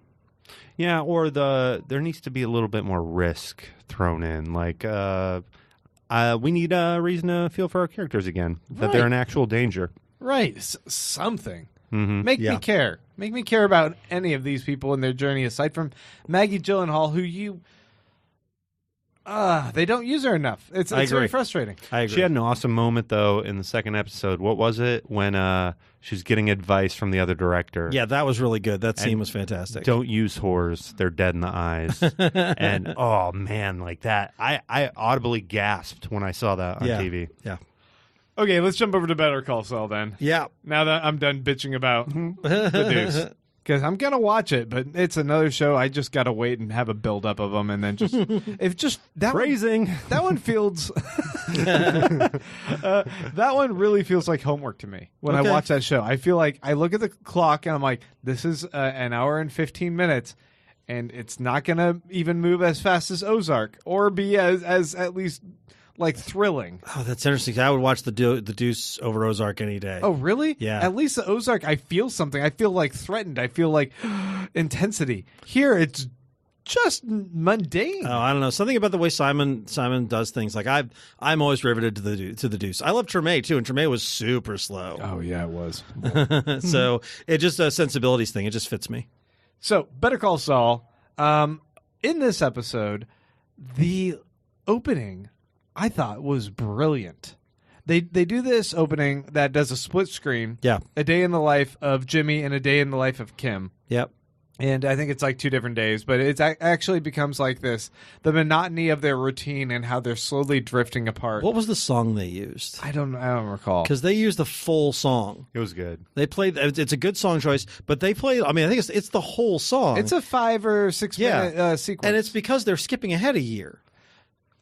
Yeah, or there needs to be a little bit more risk thrown in. Like, we need a reason to feel for our characters again, that they're in actual danger. Right. Something. Mm-hmm. Make me care. Make me care about any of these people and their journey, aside from Maggie Gyllenhaal, who they don't use her enough. It's agree. very frustrating. I agree. She had an awesome moment, though, in the second episode. What was it? When she's getting advice from the other director. Yeah, that was really good. That scene was fantastic. Don't use whores. They're dead in the eyes. And, oh, man, like that. I audibly gasped when I saw that on TV. Yeah. Okay, let's jump over to Better Call Saul then. Yeah. Now that I'm done bitching about the Deuce. Because I'm going to watch it, but it's another show. I just got to wait and have a build-up of them, and then that Phrasing. That one feels... that one really feels like homework to me when I watch that show. I feel like I look at the clock, and I'm like, this is an hour and 15 minutes, and it's not going to even move as fast as Ozark, or be as at least... like thrilling. Oh, that's interesting. I would watch the Deuce over Ozark any day. Oh, really? Yeah. At least the Ozark, I feel something. I feel like threatened. I feel like intensity. Here, it's just mundane. Oh, I don't know. Something about the way Simon does things. Like I'm always riveted to the Deuce. I love Treme too, and Treme was super slow. Oh, yeah, it was. So it's just a sensibilities thing. It just fits me. So, Better Call Saul. In this episode, the opening I thought was brilliant. They do this opening that does a split screen. Yeah. A day in the life of Jimmy and a day in the life of Kim. Yep. And I think it's like 2 different days, but it actually becomes like this, the monotony of their routine and how they're slowly drifting apart. What was the song they used? I don't recall. Because they used the full song. It was good. They played. It's a good song choice, but they played. I mean, I think it's the whole song. It's a 5 or 6 minute sequence. and it's because they're skipping ahead a year.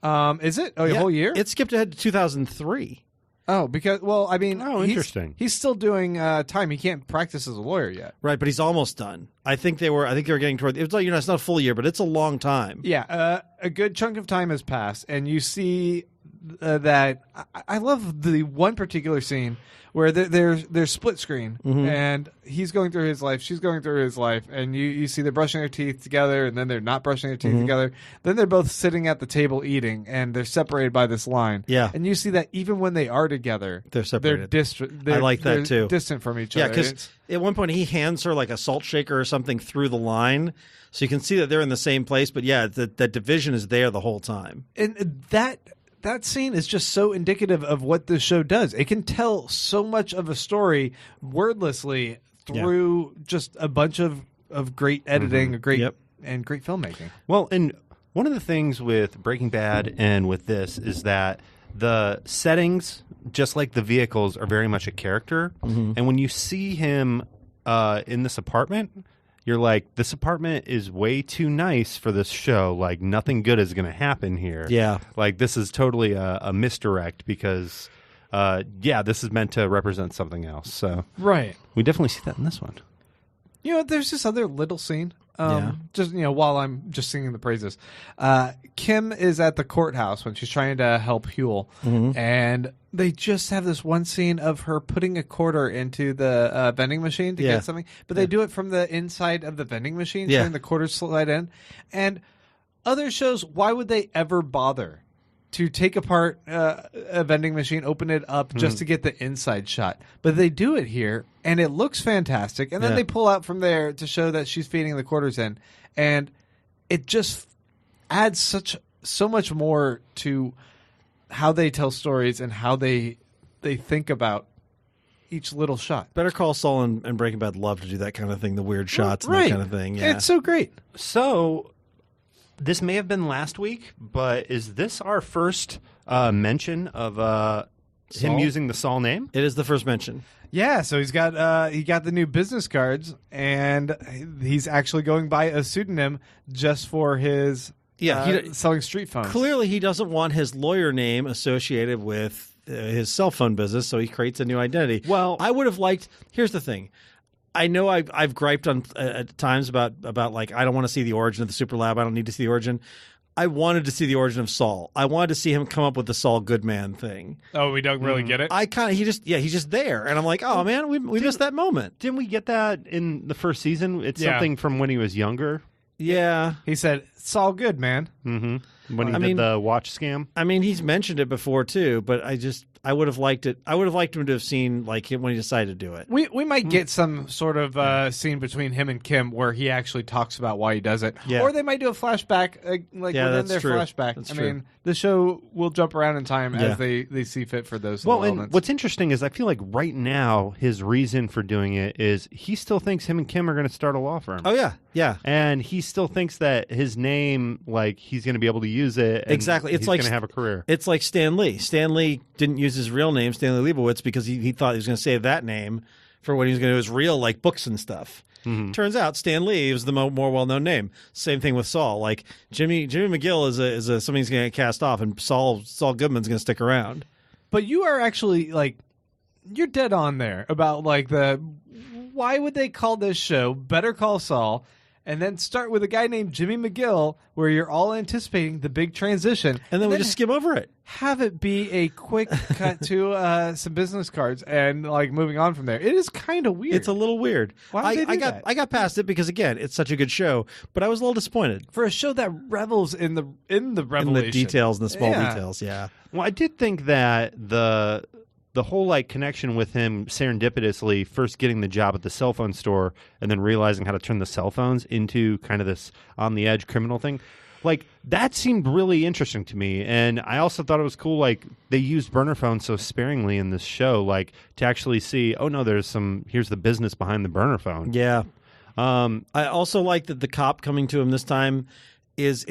Is it? Oh, a whole year? It skipped ahead to 2003. Oh, because, well, I mean, interesting. He's still doing time. He can't practice as a lawyer yet. Right, but he's almost done. I think they were getting toward. It's like it's not a full year, but it's a long time. Yeah, a good chunk of time has passed, and you see that. I love the one particular scene where they're split screen, and he's going through his life, she's going through his life, and you see they're brushing their teeth together, and then they're not brushing their teeth together. Then they're both sitting at the table eating, and they're separated by this line. Yeah. And you see that even when they are together, They're separated. I like that, too. Distant from each Yeah, other. because at one point he hands her like a salt shaker or something through the line, so you can see that they're in the same place. But yeah, that division is there the whole time. And that scene is just so indicative of what this show does. It can tell so much of a story wordlessly through just a bunch of great editing, and great filmmaking. Well, and one of the things with Breaking Bad and with this is that the settings, just like the vehicles, are very much a character. And when you see him in this apartment, you're like, this apartment is way too nice for this show. Like, nothing good is going to happen here. Yeah. Like, this is totally a misdirect because, this is meant to represent something else. So Right. we definitely see that in this one. You know, there's this other little scene. Yeah. Just, while I'm just singing the praises. Kim is at the courthouse when she's trying to help Huel. And they just have this one scene of her putting a quarter into the vending machine to get something. But they do it from the inside of the vending machine, showing the quarters slide in. And other shows, why would they ever bother to take apart a vending machine, open it up just to get the inside shot. But they do it here, and it looks fantastic. And then they pull out from there to show that she's feeding the quarters in. And it just adds so much more to how they tell stories and how they think about each little shot. Better Call Saul and Breaking Bad love to do that kind of thing, the weird shots and that kind of thing. Yeah. It's so great. So this may have been last week, but is this our first mention of him Saul? using the Saul name? It is the first mention. Yeah, so he got the new business cards, and he's actually going by a pseudonym just for his selling street phones. Clearly, he doesn't want his lawyer name associated with his cell phone business, so he creates a new identity. Well, I would have liked. Here's the thing. I know I've griped on at times about like I don't want to see the origin of the Super Lab. I don't need to see the origin. I wanted to see the origin of Saul. I wanted to see him come up with the Saul Goodman thing. Oh, we don't really get it? He's just there, and I'm like, oh man, we missed that moment. Didn't we get that in the first season? It's something from when he was younger. Yeah, he said Saul Goodman. Mm-hmm. When he did the watch scam. I mean, he's mentioned it before too, but I would have liked it. I would have liked him to have seen like him when he decided to do it. We might get some sort of scene between him and Kim where he actually talks about why he does it, or they might do a flashback within their flashback. That's I true. mean, the show will jump around in time as they see fit for those. Well, and elements. what's interesting is I feel like right now his reason for doing it is he still thinks him and Kim are going to start a law firm. Oh yeah, and he still thinks that his name, like he's going to be able to use it. And exactly. It's he's like going to have a career. It's like Stan Lee. Stan Lee didn't use his real name, Stanley Leibowitz, because he thought he was going to save that name for when he was going to do his real like books and stuff. Mm-hmm. Turns out Stan Lee was the more well-known name. Same thing with Saul. Like Jimmy McGill is something he's going to get cast off, and Saul Goodman's going to stick around. But you are actually like you're dead on there about like why would they call this show Better Call Saul? And then start with a guy named Jimmy McGill, where you're all anticipating the big transition, and then we just skim over it. Have it be a quick cut to some business cards, and like moving on from there. It is kind of weird. It's a little weird. Why did they do that? I got past it because again, it's such a good show, but I was a little disappointed for a show that revels in the revelation, in the details and the small details. Yeah. Well, I did think that the whole like connection with him serendipitously first getting the job at the cell phone store and then realizing how to turn the cell phones into kind of this on the edge criminal thing, like that seemed really interesting to me. And I also thought it was cool, like they used burner phones so sparingly in this show, like to actually see, oh no, here's the business behind the burner phone. Yeah. I also like that the cop coming to him this time it's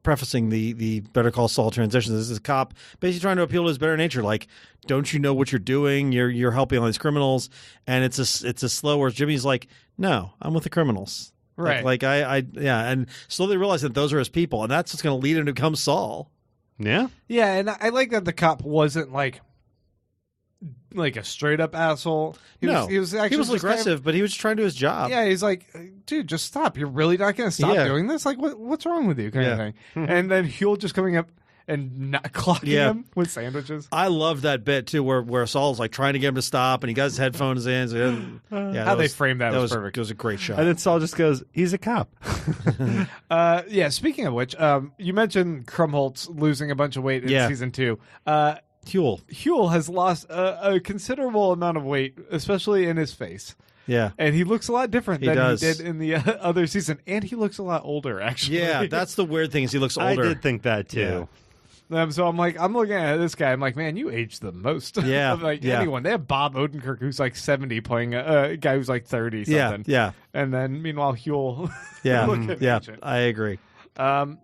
prefacing the Better Call Saul transition. This is a cop basically trying to appeal to his better nature. Like, don't you know what you're doing? You're helping all these criminals, and it's a slow. Where Jimmy's like, no, I'm with the criminals. Right. Like and slowly realize that those are his people, and that's what's going to lead him to become Saul. Yeah. Yeah, and I like that the cop wasn't like a straight up asshole. He was aggressive, but he was just trying to do his job. Yeah, he's like, dude, just stop. You're really not going to stop doing this? Like, what's wrong with you? Kind of thing. And then Huel just coming up and not clocking him with sandwiches. I love that bit too, where Saul's like trying to get him to stop, and he got his headphones in. So how they framed that was perfect. It was a great shot. And then Saul just goes, "He's a cop." Speaking of which, you mentioned Krumholtz losing a bunch of weight in season 2. Huel has lost a considerable amount of weight, especially in his face. Yeah. And he looks a lot different than he did in the other season. And he looks a lot older, actually. Yeah, that's the weird thing is he looks older. I did think that, too. Yeah. So I'm looking at this guy. I'm like, man, you aged the most. Yeah. Of anyone. They have Bob Odenkirk, who's like 70, playing a guy who's like 30 something. Yeah. And then, meanwhile, Huel. Yeah, I agree. What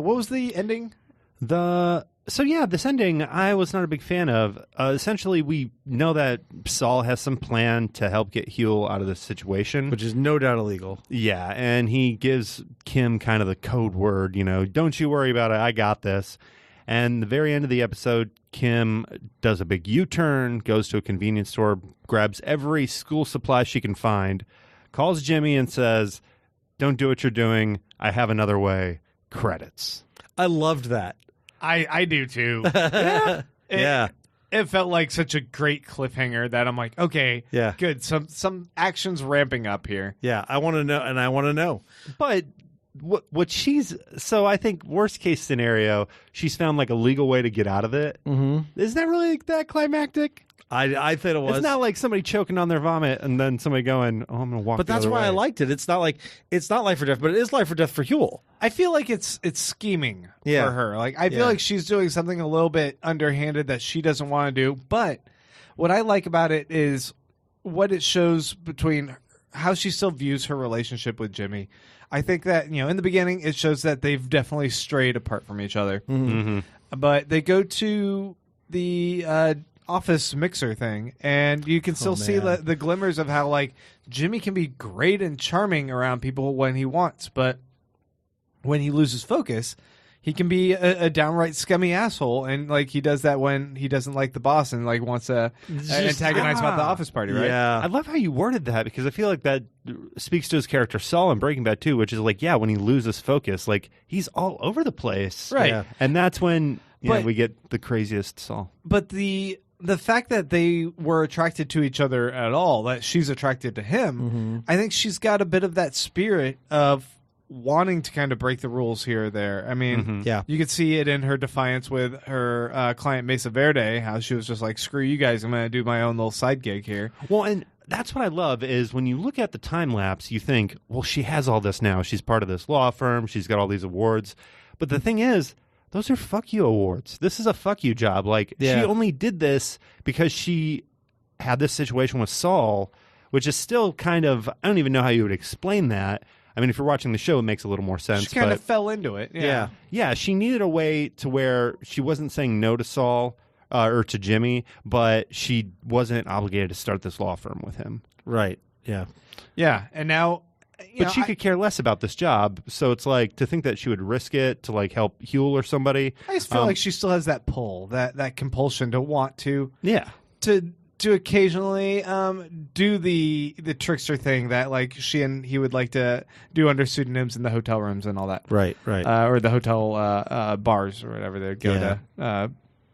was the ending? This ending I was not a big fan of. Essentially, we know that Saul has some plan to help get Huel out of this situation. Which is no doubt illegal. Yeah, and he gives Kim kind of the code word, don't you worry about it, I got this. And the very end of the episode, Kim does a big U-turn, goes to a convenience store, grabs every school supply she can find, calls Jimmy and says, don't do what you're doing, I have another way, credits. I loved that. I do too. It felt like such a great cliffhanger that I'm like, okay, good. Some action's ramping up here. Yeah, I want to know, and I want to know. But what she's so I think worst case scenario, she's found like a legal way to get out of it. Mm-hmm. Isn't that really that climactic? I thought it was. It's not like somebody choking on their vomit and then somebody going, "Oh, I'm going to walk." But the that's other why way. I liked it. It's not life or death, but it is life or death for Huel. I feel like it's scheming Yeah. for her. Like I feel like she's doing something a little bit underhanded that she doesn't want to do. But what I like about it is what it shows between how she still views her relationship with Jimmy. I think that, in the beginning it shows that they've definitely strayed apart from each other. Mm-hmm. But they go to the office mixer thing, and you can still see the glimmers of how like Jimmy can be great and charming around people when he wants, but when he loses focus, he can be a downright scummy asshole, and like he does that when he doesn't like the boss and like wants to antagonize about the office party, right? Yeah. I love how you worded that because I feel like that speaks to his character Saul in Breaking Bad too, which is like, when he loses focus, like he's all over the place, Right. Yeah. And that's when we get the craziest Saul. But the fact that they were attracted to each other at all, that she's attracted to him, I think she's got a bit of that spirit of wanting to kind of break the rules here or there. I mean, you could see it in her defiance with her client Mesa Verde, how she was just like, screw you guys, I'm going to do my own little side gig here. Well, and that's what I love is when you look at the time lapse, you think, well, she has all this now. She's part of this law firm. She's got all these awards. But the thing is, those are fuck you awards. This is a fuck you job. Like, she only did this because she had this situation with Saul, which is still kind of, I don't even know how you would explain that. I mean, if you're watching the show, it makes a little more sense. She kind of fell into it. Yeah. Yeah, she needed a way to where she wasn't saying no to Saul or to Jimmy, but she wasn't obligated to start this law firm with him. Right. Yeah. Yeah. And now... But she could care less about this job, so it's like to think that she would risk it to like help Huel or somebody. I just feel like she still has that pull, that compulsion to want to... Yeah. To occasionally do the trickster thing that like she and he would like to do under pseudonyms in the hotel rooms and all that. Right. Or the hotel bars or whatever they'd go to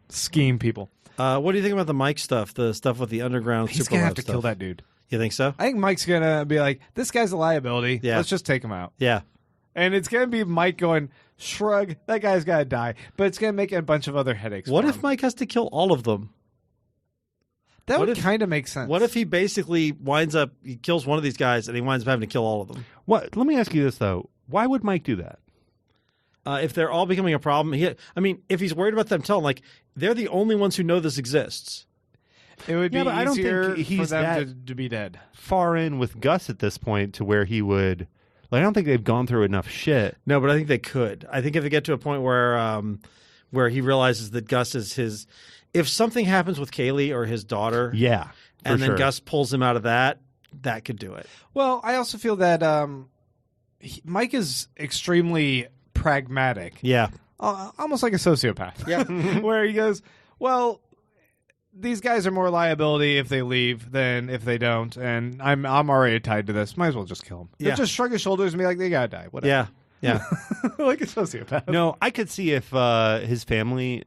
scheme people. What do you think about the Mike stuff? The stuff with the underground He's super going to lab have to stuff? kill that dude. You think so? I think Mike's going to be like, this guy's a liability. Yeah. Let's just take him out. Yeah. And it's going to be Mike going, shrug, that guy's got to die. But it's going to make a bunch of other headaches. What for if him. Mike has to kill all of them? That what would if- kind of make sense. What if he basically he kills one of these guys and he winds up having to kill all of them? What? Let me ask you this though: why would Mike do that? If they're all becoming a problem, if he's worried about them telling, like, they're the only ones who know this exists. It would be but I don't easier think for he's them that to be dead. far in with Gus at this point to where he would. Like, I don't think they've gone through enough shit. No, but I think they could. I think if they get to a point where he realizes that Gus is his. If something happens with Kaylee or his daughter, Yeah, and then sure. Gus pulls him out of that could do it. Well, I also feel that Mike is extremely pragmatic. Yeah. Almost like a sociopath. Yeah. Where he goes, well, these guys are more liability if they leave than if they don't, and I'm already tied to this. Might as well just kill them. Yeah. Just shrug his shoulders and be like, they gotta die. Whatever. Yeah. Yeah. Like a sociopath. No, I could see if his family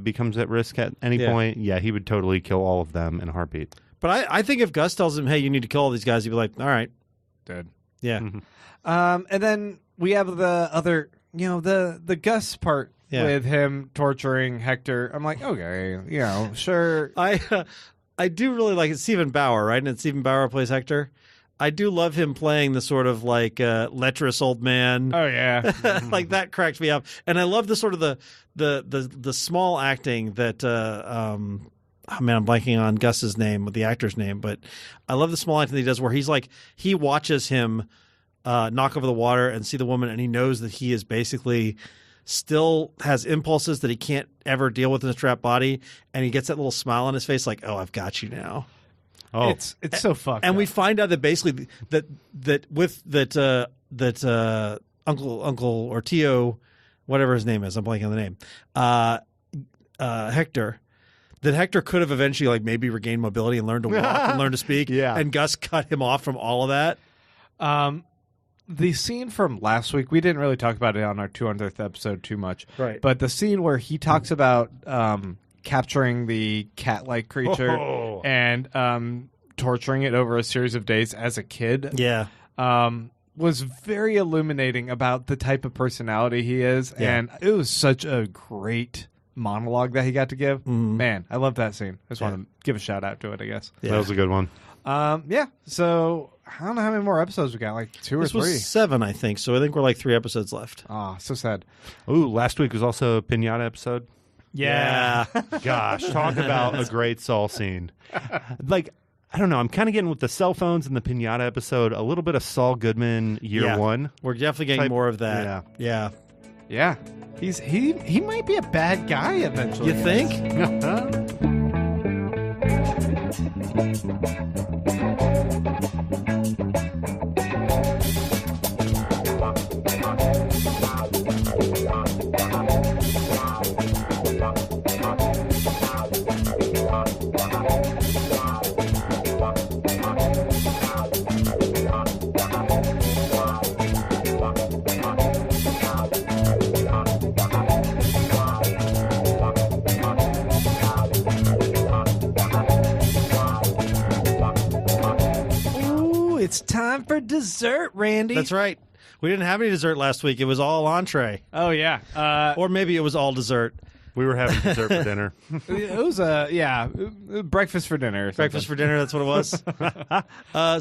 becomes at risk at any Yeah. point. Yeah, he would totally kill all of them in a heartbeat. But I think if Gus tells him, hey, you need to kill all these guys, he'd be like, all right. Dead. Yeah. And then we have the other, the Gus part Yeah. with him torturing Hector. I'm like, okay, sure. I do really like it. Stephen Bauer, right? And Stephen Bauer plays Hector. I do love him playing the sort of like lecherous old man. Oh yeah. Like that cracks me up. And I love the sort of the small acting that I'm blanking on Gus's name, the actor's name, but I love the small acting that he does where he's like he watches him knock over the water and see the woman, and he knows that he is basically still has impulses that he can't ever deal with in his trapped body, and he gets that little smile on his face like, oh, I've got you now. Oh, It's so fucked And up. we find out that basically that Uncle or Tio, whatever his name is, I'm blanking on the name, Hector, that Hector could have eventually like maybe regained mobility and learned to walk and learn to speak. Yeah. And Gus cut him off from all of that. The scene from last week, we didn't really talk about it on our 200th episode too much. Right. But the scene where he talks about capturing the cat-like creature and torturing it over a series of days as a kid Yeah. was very illuminating about the type of personality he is, and it was such a great monologue that he got to give. Man, I love that scene. I just want to give a shout out to it, I guess. That was a good one. So I don't know how many more episodes we got, like 2 or 3. This was 7, I think, so I think we're like 3 episodes left. Ah, so sad. Ooh, last week was also a Pinata episode. Yeah. Gosh, talk about a great Saul scene. Like, I don't know. I'm kind of getting with the cell phones and the Pinata episode a little bit of Saul Goodman year one. We're definitely getting more of that. Yeah. Yeah. He might be a bad guy eventually. You think? It's time for dessert, Randy. That's right. We didn't have any dessert last week. It was all entree. Oh, yeah. Or maybe it was all dessert. We were having dessert for dinner. It was, breakfast for dinner. Breakfast for dinner, that's what it was.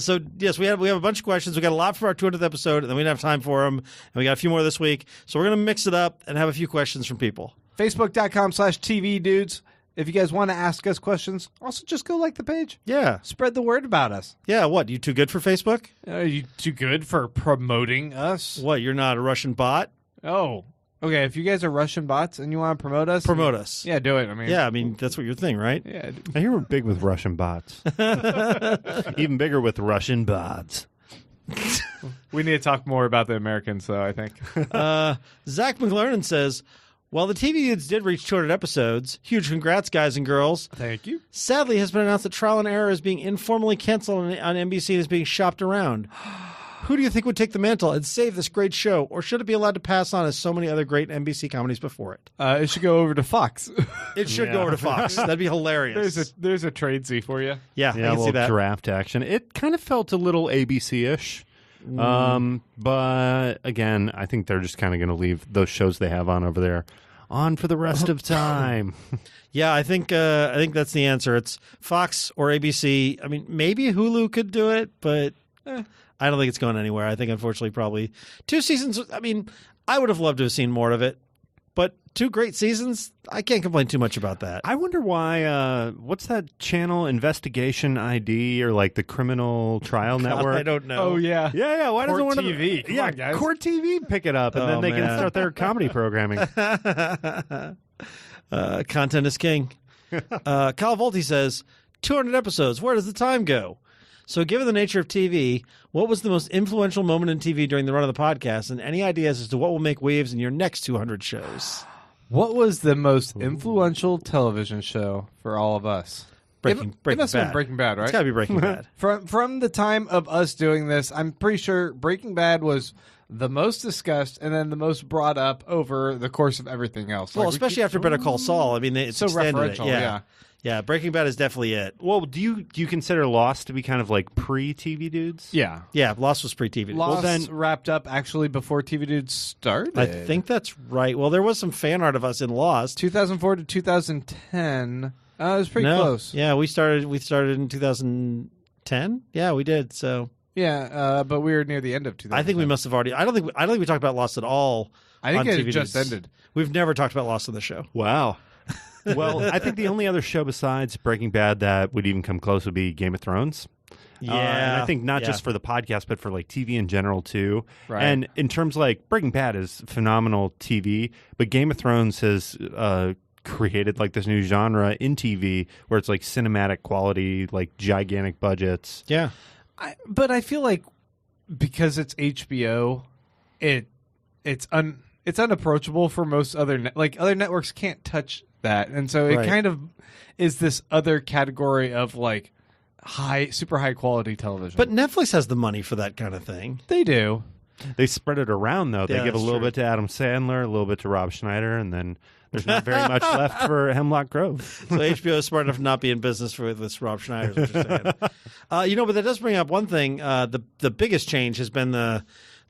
So, yes, we have a bunch of questions. We got a lot for our 200th episode, and then we didn't have time for them. And we got a few more this week. So we're going to mix it up and have a few questions from people. Facebook.com/TV dudes. If you guys want to ask us questions, also just go like the page. Yeah. Spread the word about us. Yeah, what? You too good for Facebook? Are you too good for promoting us? What, you're not a Russian bot? Oh. Okay, if you guys are Russian bots and you want to promote us. Promote us. Yeah, do it. I mean, that's what your thing, right? Yeah. I hear we're big with Russian bots. Even bigger with Russian bots. We need to talk more about the Americans, though, I think. Zach McLernan says, while the TV Dudes did reach 200 episodes, huge congrats, guys and girls. Thank you. Sadly, it has been announced that Trial and Error is being informally canceled on NBC and is being shopped around. Who do you think would take the mantle and save this great show, or should it be allowed to pass on as so many other great NBC comedies before it? It should go over to Fox. It should go over to Fox. That'd be hilarious. There's a trade Z for you. Yeah, I a can little see that. draft action. It kind of felt a little ABC-ish. But again, I think they're just kind of going to leave those shows they have on over there on for the rest of time. Yeah, I think that's the answer. It's Fox or ABC. I mean, maybe Hulu could do it, but I don't think it's going anywhere. I think, unfortunately, probably 2 seasons. I mean, I would have loved to have seen more of it, but 2 great seasons, I can't complain too much about that. I wonder why, what's that channel, Investigation ID, or like the Criminal Trial Network? I don't know. Oh, yeah. Yeah. Why doesn't Court one TV. of Come on, guys. Court TV pick it up, and then they can start their comedy programming. Content is king. Kyle Volti says, 200 episodes, where does the time go? So given the nature of TV, what was the most influential moment in TV during the run of the podcast, and any ideas as to what will make waves in your next 200 shows? What was the most influential television show for all of us? Breaking It must have been Bad. Breaking Bad, right? It's got to be Breaking Bad. From the time of us doing this, I'm pretty sure Breaking Bad was the most discussed and then the most brought up over the course of everything else. Well, especially after Better Call Saul. I mean, it's so extended it. referential. Yeah. Yeah, Breaking Bad is definitely it. Well, do you consider Lost to be kind of like pre-TV dudes? Yeah. Yeah, Lost was pre-TV. Lost Well, then wrapped up actually before TV Dudes started. I think that's right. Well, there was some fan art of us in Lost. 2004 to 2010. It was pretty No. close. Yeah, we started in 2010. Yeah, we did. So Yeah, but we were near the end of 2010. I think we must have already. I don't think we talked about Lost at all. I think on it TV just Dudes. ended. We've never talked about Lost on the show. Wow. Well, I think the only other show besides Breaking Bad that would even come close would be Game of Thrones. Yeah, and I think not just for the podcast, but for like TV in general too. Right. And in terms like Breaking Bad is phenomenal TV, but Game of Thrones has created like this new genre in TV where it's like cinematic quality, like gigantic budgets. Yeah. But I feel like because it's HBO, it's unapproachable for most other other networks can't touch that, and so it Right. kind of is this other category of like super high quality television. But Netflix has the money for that kind of thing. they do. They spread it around though. They Yeah, give a that's little true. bit to Adam Sandler, a little bit to Rob Schneider, and then there's not very much left for Hemlock Grove. So HBO is smart enough to not be in business with Rob Schneider. Is what you're But that does bring up one thing. The biggest change has been the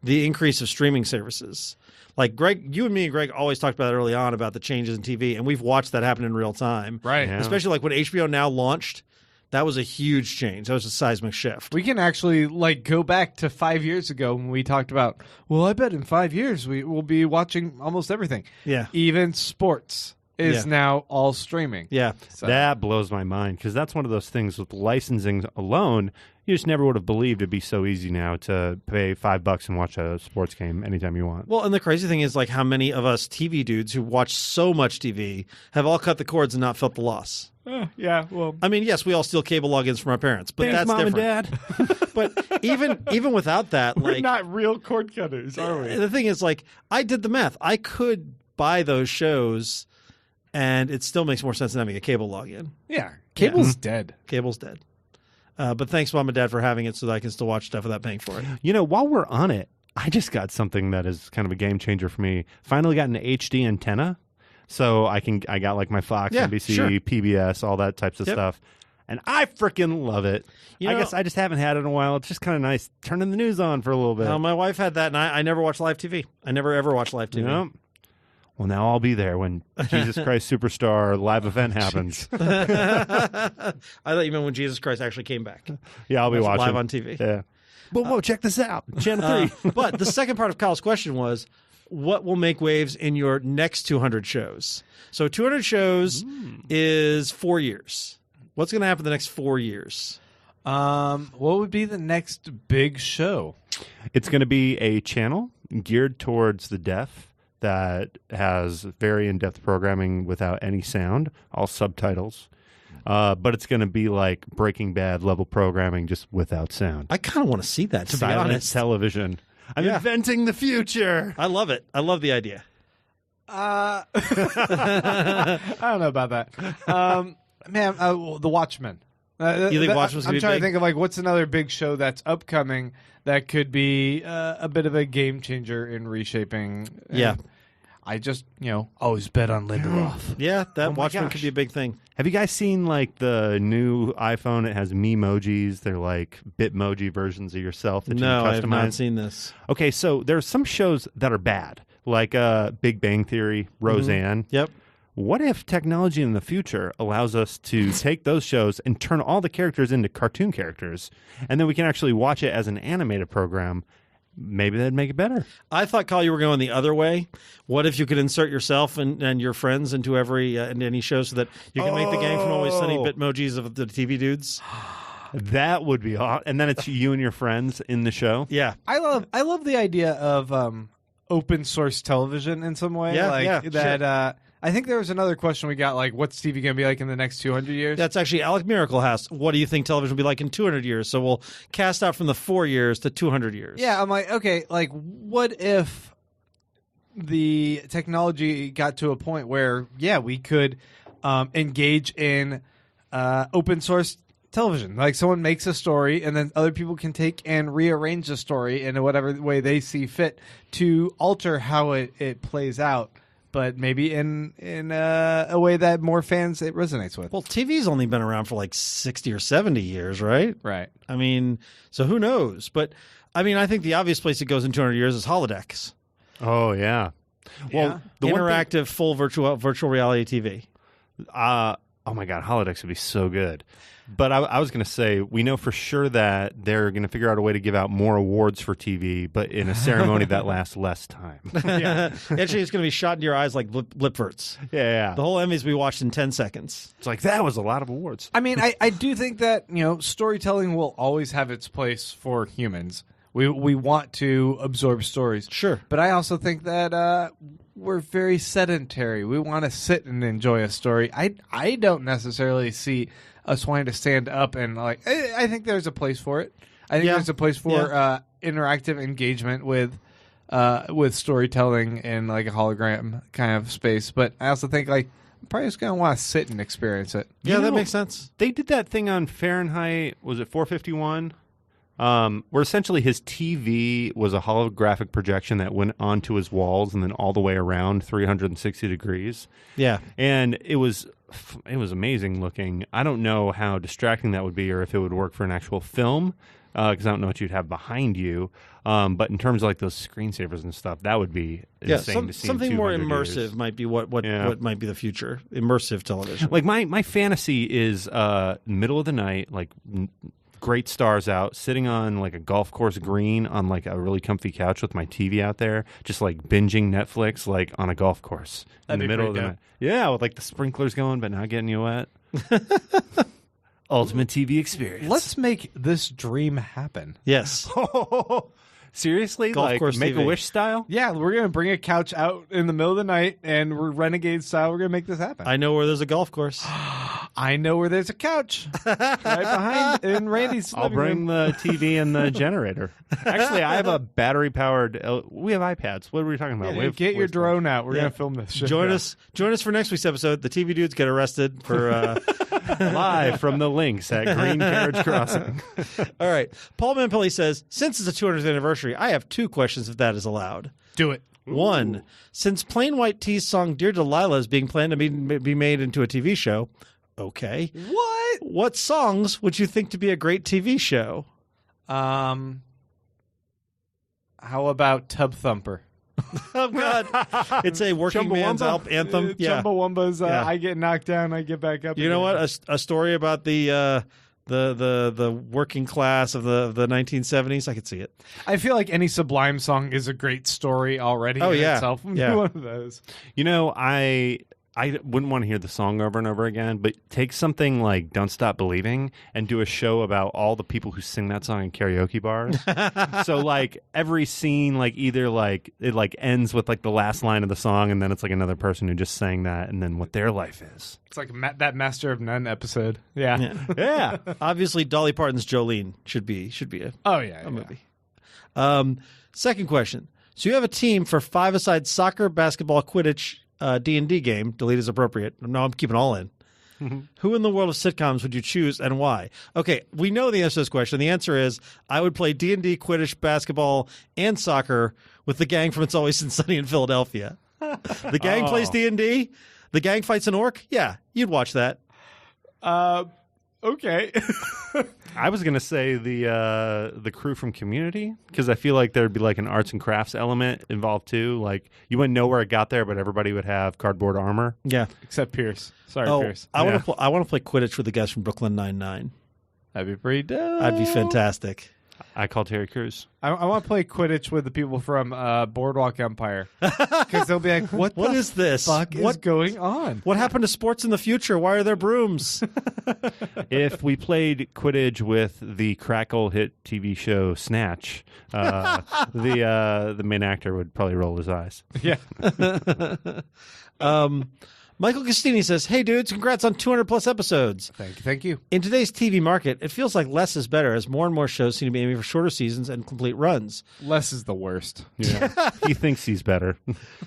increase of streaming services. Like Greg, you and me and Greg always talked about it early on about the changes in TV, and we've watched that happen in real time. Right. Yeah. Especially like when HBO Now launched, that was a huge change. That was a seismic shift. We can actually go back to 5 years ago when we talked about, well, I bet in 5 years we will be watching almost everything. Yeah. Even sports is now all streaming. Yeah. So. That blows my mind because that's one of those things with licensing alone. You just never would have believed it'd be so easy now to pay $5 and watch a sports game anytime you want. Well, and the crazy thing is like how many of us TV dudes who watch so much TV have all cut the cords and not felt the loss. Yeah, well, I mean, yes, we all steal cable logins from our parents, but Thanks, that's Mom different. and Dad. But even without that, we're like not real cord cutters, are we? the thing is, like, I did the math. I could buy those shows, and it still makes more sense than having a cable login. Yeah, cable's dead. Cable's dead. But thanks, Mom and Dad, for having it so that I can still watch stuff without paying for it. While we're on it, I just got something that is kind of a game changer for me. Finally got an HD antenna. So I got like my Fox, NBC, sure. PBS, all that types of stuff. And I freaking love it. I guess I just haven't had it in a while. It's just kind of nice turning the news on for a little bit. My wife had that, and I never watched live TV. I never, ever watched live TV. Well, now I'll be there when Jesus Christ Superstar live event happens. I thought you meant when Jesus Christ actually came back. Yeah, I'll be watching. Live on TV. Yeah. Whoa, check this out. Channel 3. But the second part of Kyle's question was, what will make waves in your next 200 shows? So 200 shows is 4 years. What's going to happen the next 4 years? What would be the next big show? It's going to be a channel geared towards the deaf that has very in-depth programming without any sound, all subtitles. But it's going to be like Breaking Bad level programming just without sound. I kind of want to see that, to be Silent honest. television. I'm inventing the future. I love it. I love the idea. I don't know about that. The Watchmen. You think Watchmen's I'm gonna be trying big? to think of what's another big show that's upcoming that could be a bit of a game changer in reshaping. Yeah. I just always bet on Lindelof. Yeah, that Oh my Watchmen gosh. could be a big thing. Have you guys seen like the new iPhone? It has Memojis. They're like Bitmoji versions of yourself that No, you I can have customize. not seen this. Okay, so there's some shows that are bad, like Big Bang Theory, Roseanne. Yep. What if technology in the future allows us to take those shows and turn all the characters into cartoon characters, and then we can actually watch it as an animated program? Maybe that'd make it better. I thought, Kyle, you were going the other way. What if you could insert yourself and your friends into into any show so that you can make the gang from Always Sunny Bitmojis of the TV dudes? That would be awesome. And then it's you and your friends in the show. Yeah. I love the idea of open source television in some way. Yeah, that. I think there was another question we got, like, what's TV going to be like in the next 200 years? That's actually Alec Miracle asked, what do you think television will be like in 200 years? So we'll cast out from the 4 years to 200 years. Yeah, I'm like, okay, like, what if the technology got to a point where, we could engage in open source television? Like, someone makes a story, and then other people can take and rearrange the story in whatever way they see fit to alter how it plays out. But maybe in a way that more fans it resonates with. Well, TV's only been around for like 60 or 70 years, right? Right. I mean, so who knows? But, I mean, I think the obvious place it goes in 200 years is holodecks. Oh, yeah. Well, the Interactive, full virtual reality TV. Oh my God, holodecks would be so good. But I was going to say, we know for sure that they're going to figure out a way to give out more awards for TV, but in a ceremony that lasts less time. Actually, it's going to be shot into your eyes like lipverts. Yeah. The whole Emmys we watched in 10 seconds. It's like, that was a lot of awards. I mean, I do think that, storytelling will always have its place for humans. We want to absorb stories. Sure. But I also think that we're very sedentary. We want to sit and enjoy a story. I don't necessarily see us wanting to stand up and I think there's a place for it. I think there's a place for interactive engagement with storytelling in like a hologram kind of space. But I also think I'm probably just going to want to sit and experience it. Yeah, that makes sense. They did that thing on Fahrenheit, was it 451? Where essentially his TV was a holographic projection that went onto his walls and then all the way around 360 degrees. Yeah. And it was amazing looking. I don't know how distracting that would be or if it would work for an actual film, because I don't know what you'd have behind you. But in terms of like those screensavers and stuff, that would be insane to see. Something more 200 immersive years. might be what might be the future. Immersive television. Like my fantasy is middle of the night, like great stars out, sitting on like a golf course green on like a really comfy couch with my TV out there, just like binging Netflix like on a golf course in the middle of the night. Yeah, with like the sprinklers going, but not getting you wet. Ultimate TV experience. Let's make this dream happen. Yes. Seriously? Golf like course TV. Make-A-Wish style? Yeah, we're going to bring a couch out in the middle of the night, and we're Renegade style. We're going to make this happen. I know where there's a golf course. I know where there's a couch right behind in Randy's I'll living bring room. the TV and the generator. Actually, I have a battery-powered... we have iPads. What are we talking about? Yeah, get your drone out. We're going to film this shit. Join us for next week's episode. The TV dudes get arrested for... Live from the links at Green Carriage Crossing. All right. Paul Mampelli says, since it's the 200th anniversary, I have 2 questions if that is allowed. Do it. 1, since Plain White T's song Dear Delilah is being planned to be made into a TV show, okay. What songs would you think to be a great TV show? How about Tub Thumper? Oh, God. It's a working man's anthem. Yeah. Chumbawamba's Yeah. I get knocked down, I get back up. You know what? A story about the working class of the 1970s. I could see it. I feel like any Sublime song is a great story already Oh, in yeah. itself. Yeah. One of those. You know, I wouldn't want to hear the song over and over again, but take something like Don't Stop Believing and do a show about all the people who sing that song in karaoke bars. So like every scene, like either like it like ends with like the last line of the song and then it's like another person who just sang that and then what their life is. It's like that Master of None episode. Yeah. Yeah. Obviously, Dolly Parton's Jolene should be a movie. Second question. So you have a team for 5-a-side soccer, basketball, Quidditch, D&D game. Delete is appropriate. No, I'm keeping all in. Who in the world of sitcoms would you choose and why? Okay, we know the answer to this question. The answer is I would play D&D, Quidditch, basketball, and soccer with the gang from It's Always Sunny in Philadelphia. The gang plays D&D. The gang fights an orc. Yeah, you'd watch that. Okay. I was gonna say the crew from Community because I feel like there'd be like an arts and crafts element involved too. Like you wouldn't know where it got there, but everybody would have cardboard armor. Yeah. Except Pierce. Sorry, Pierce. I want to play Quidditch with the guys from Brooklyn Nine-Nine. That'd be pretty dope. That'd be fantastic. I call Terry Crews. I want to play Quidditch with the people from Boardwalk Empire because they'll be like, "What is this? Fuck is going on? What happened to sports in the future? Why are there brooms?" If we played Quidditch with the Crackle hit TV show Snatch, the main actor would probably roll his eyes. Yeah. Michael Castini says, "Hey dudes, congrats on 200 plus episodes. Thank you. In today's TV market, it feels like less is better as more and more shows seem to be aiming for shorter seasons and complete runs. Less is the worst. Yeah. He thinks he's better.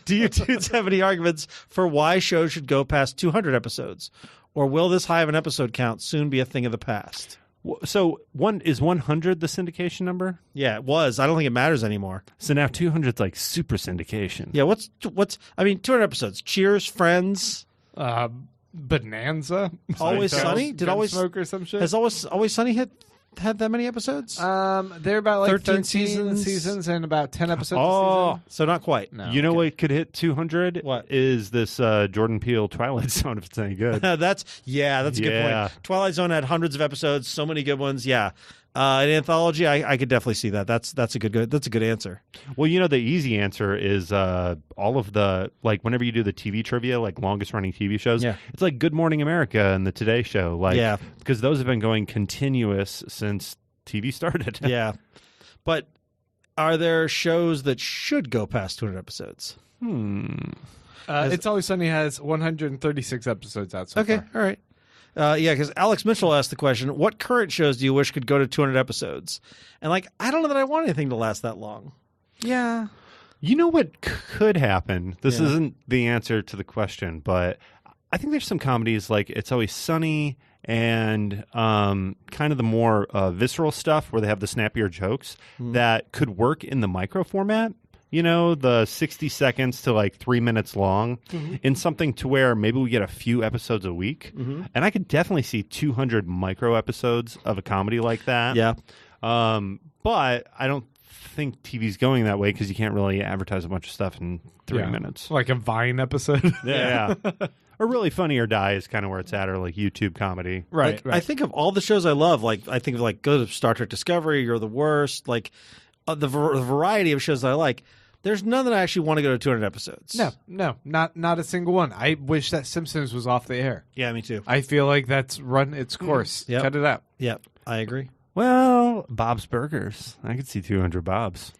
Do you dudes have any arguments for why shows should go past 200 episodes? Or will this high of an episode count soon be a thing of the past?" So 100 the syndication number? Yeah, it was. I don't think it matters anymore. So now 200's like super syndication. Yeah, what's 200 episodes. Cheers, Friends, Bonanza. Always Sunny? Did Always Smoke or some shit? Has Always Sunny had that many episodes? They're about like 13 seasons and about 10 episodes a Oh, season. so not quite. No. You know what could hit 200? What? Is this Jordan Peele Twilight Zone if it's any good? That's a good Yeah. point. Twilight Zone had hundreds of episodes, so many good ones. Yeah, an anthology. I could definitely see that. That's a good answer. Well, you know, the easy answer is all of the, like, whenever you do the TV trivia, like longest running TV shows, Yeah. it's like Good Morning America and the Today Show. Like, Yeah. because those have been going continuous since TV started. Yeah, but are there shows that should go past 200 episodes? It's Always Sunny has 136 episodes out so Okay, far. all right. Yeah, because Alex Mitchell asked the question, what current shows do you wish could go to 200 episodes? And, like, I don't know that I want anything to last that long. Yeah. You know what could happen? This Yeah. isn't the answer to the question, but I think there's some comedies like It's Always Sunny and kind of the more visceral stuff where they have the snappier jokes that could work in the micro format. You know, the 60 seconds to like 3 minutes long in something to where maybe we get a few episodes a week. And I could definitely see 200 micro episodes of a comedy like that. Yeah. But I don't think TV's going that way because you can't really advertise a bunch of stuff in 3 minutes. Like a Vine episode. Yeah. Or Really Funny or Die is kind of where it's at, or like YouTube comedy. Right. I think of all the shows I love, like I think of like go to Star Trek Discovery, You're the Worst, like the variety of shows that I like. There's none that I actually want to go to 200 episodes. No, not a single one. I wish that Simpsons was off the air. Yeah, me too. I feel like that's run its course. Yep. Cut it out. Yep, I agree. Well, Bob's Burgers. I could see 200 Bob's.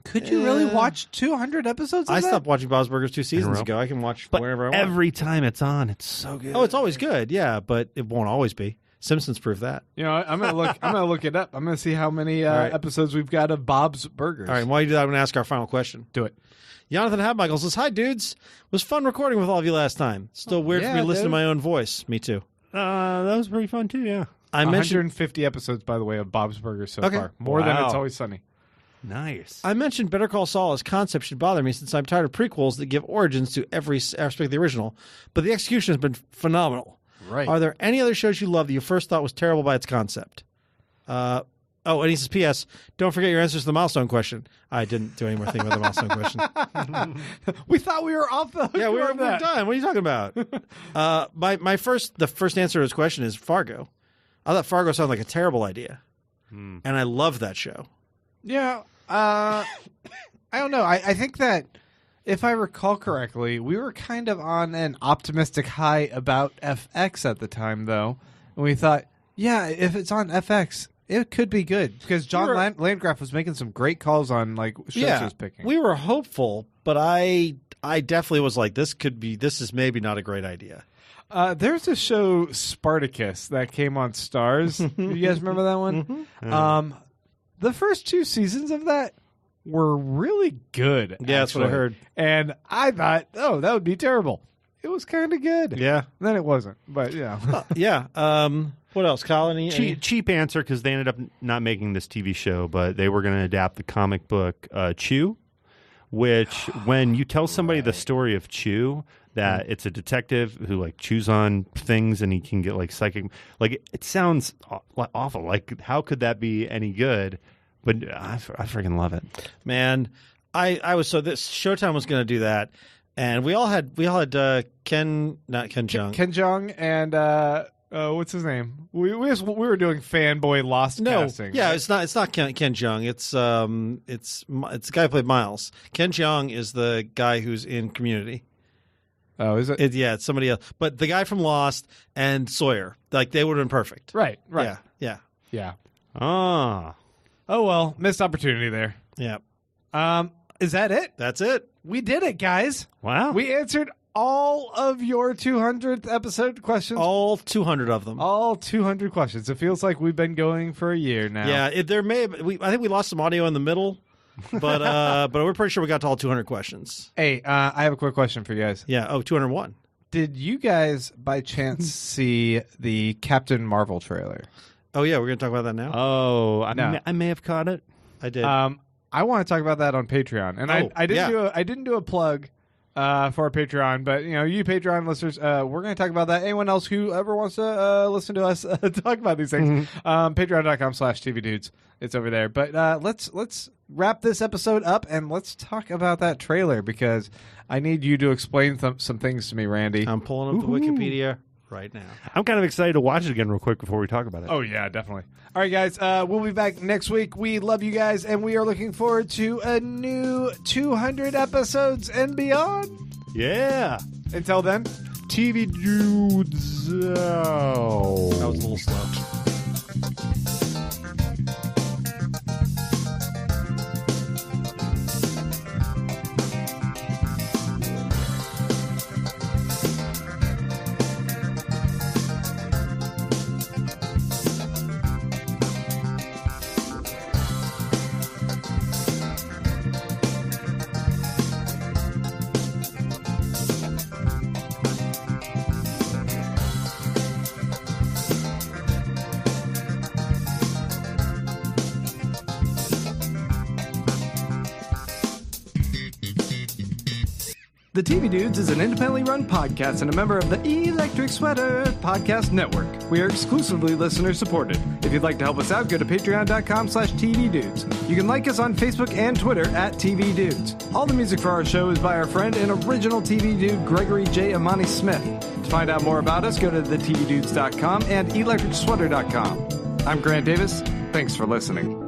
Could you really watch 200 episodes of I that? stopped watching Bob's Burgers 2 seasons row. ago. I can watch But wherever I want. every time it's on, it's so good. Oh, it's always good, yeah, but it won't always be. Simpsons prove that. You know, I'm gonna look. I'm gonna look it up. I'm gonna see how many right. episodes we've got of Bob's Burgers. All right, while you do that, I'm going to ask our final question. Do it. Jonathan Habmichael says, "Hi, dudes. Was fun recording with all of you last time. Still weird for me to listen to my own voice. Me too. That was pretty fun too, yeah. I mentioned 150 episodes, by the way, of Bob's Burgers so Okay. far. More than Wow. It's Always Sunny. Nice. I mentioned Better Call Saul as concept should bother me since I'm tired of prequels that give origins to every aspect of the original, but the execution has been phenomenal. Right. Are there any other shows you love that you first thought was terrible by its concept?" And he says, "P.S. Don't forget your answers to the milestone question." I didn't do any more thinking about the milestone question. We thought we were off the hook. Yeah, we're on that. done. What are you talking about? The first answer to his question is Fargo. I thought Fargo sounded like a terrible idea, and I love that show. Yeah. I don't know. I think that if I recall correctly, we were kind of on an optimistic high about FX at the time, though. And we thought, yeah, if it's on FX, it could be good. Because John Landgraf was making some great calls on like shows he was picking. We were hopeful, but I definitely was like, this is maybe not a great idea. There's a show, Spartacus, that came on Stars. You guys remember that one? The first 2 seasons of that were really good. Yeah, that's what I heard. And I thought, oh, that would be terrible. It was kind of good. Yeah. Then it wasn't. But, yeah. Yeah. What else, Colin? Cheap answer because they ended up not making this TV show, but they were going to adapt the comic book Chew, which when you tell somebody the story of Chew, that it's a detective who like chews on things and he can get like psychic, like it sounds awful. Like how could that be any good? But I freaking love it, man. I was this Showtime was going to do that, and we all had Ken Jeong and what's his name? We were doing fanboy Lost casting. Yeah, right? It's not Ken Jeong. It's the guy who played Miles. Ken Jeong is the guy who's in Community. Oh, is it? Yeah, it's somebody else. But the guy from Lost and Sawyer, like they would have been perfect. Right. Yeah. Ah. Oh well, missed opportunity there. Yeah. Is that it? That's it. We did it, guys. Wow. We answered all of your 200th episode questions. All 200 of them. All 200 questions. It feels like we've been going for a year now. Yeah, I think we lost some audio in the middle, but we're pretty sure we got to all 200 questions. Hey, I have a quick question for you guys. Yeah. 201. Did you guys, by chance, see the Captain Marvel trailer? Oh yeah, we're gonna talk about that now. Oh, I may have caught it. I did. I want to talk about that on Patreon, and I didn't do a plug for our Patreon, but you Patreon listeners, we're going to talk about that. Anyone else who ever wants to listen to us talk about these things, patreon.com/tvdudes. It's over there. But let's wrap this episode up and let's talk about that trailer because I need you to explain some things to me, Randy. I'm pulling up the Wikipedia right now. I'm kind of excited to watch it again real quick before we talk about it. Oh, yeah, definitely. All right, guys, we'll be back next week. We love you guys, and we are looking forward to a new 200 episodes and beyond. Yeah. Until then, TV dudes. Oh. That was a little slow. The TV Dudes is an independently run podcast and a member of the Electric Sweater Podcast Network. We are exclusively listener-supported. If you'd like to help us out, go to patreon.com/tvdudes. You can like us on Facebook and Twitter @TV Dudes. All the music for our show is by our friend and original TV Dude, Gregory J. Amani Smith. To find out more about us, go to thetvdudes.com and electricsweater.com. I'm Grant Davis. Thanks for listening.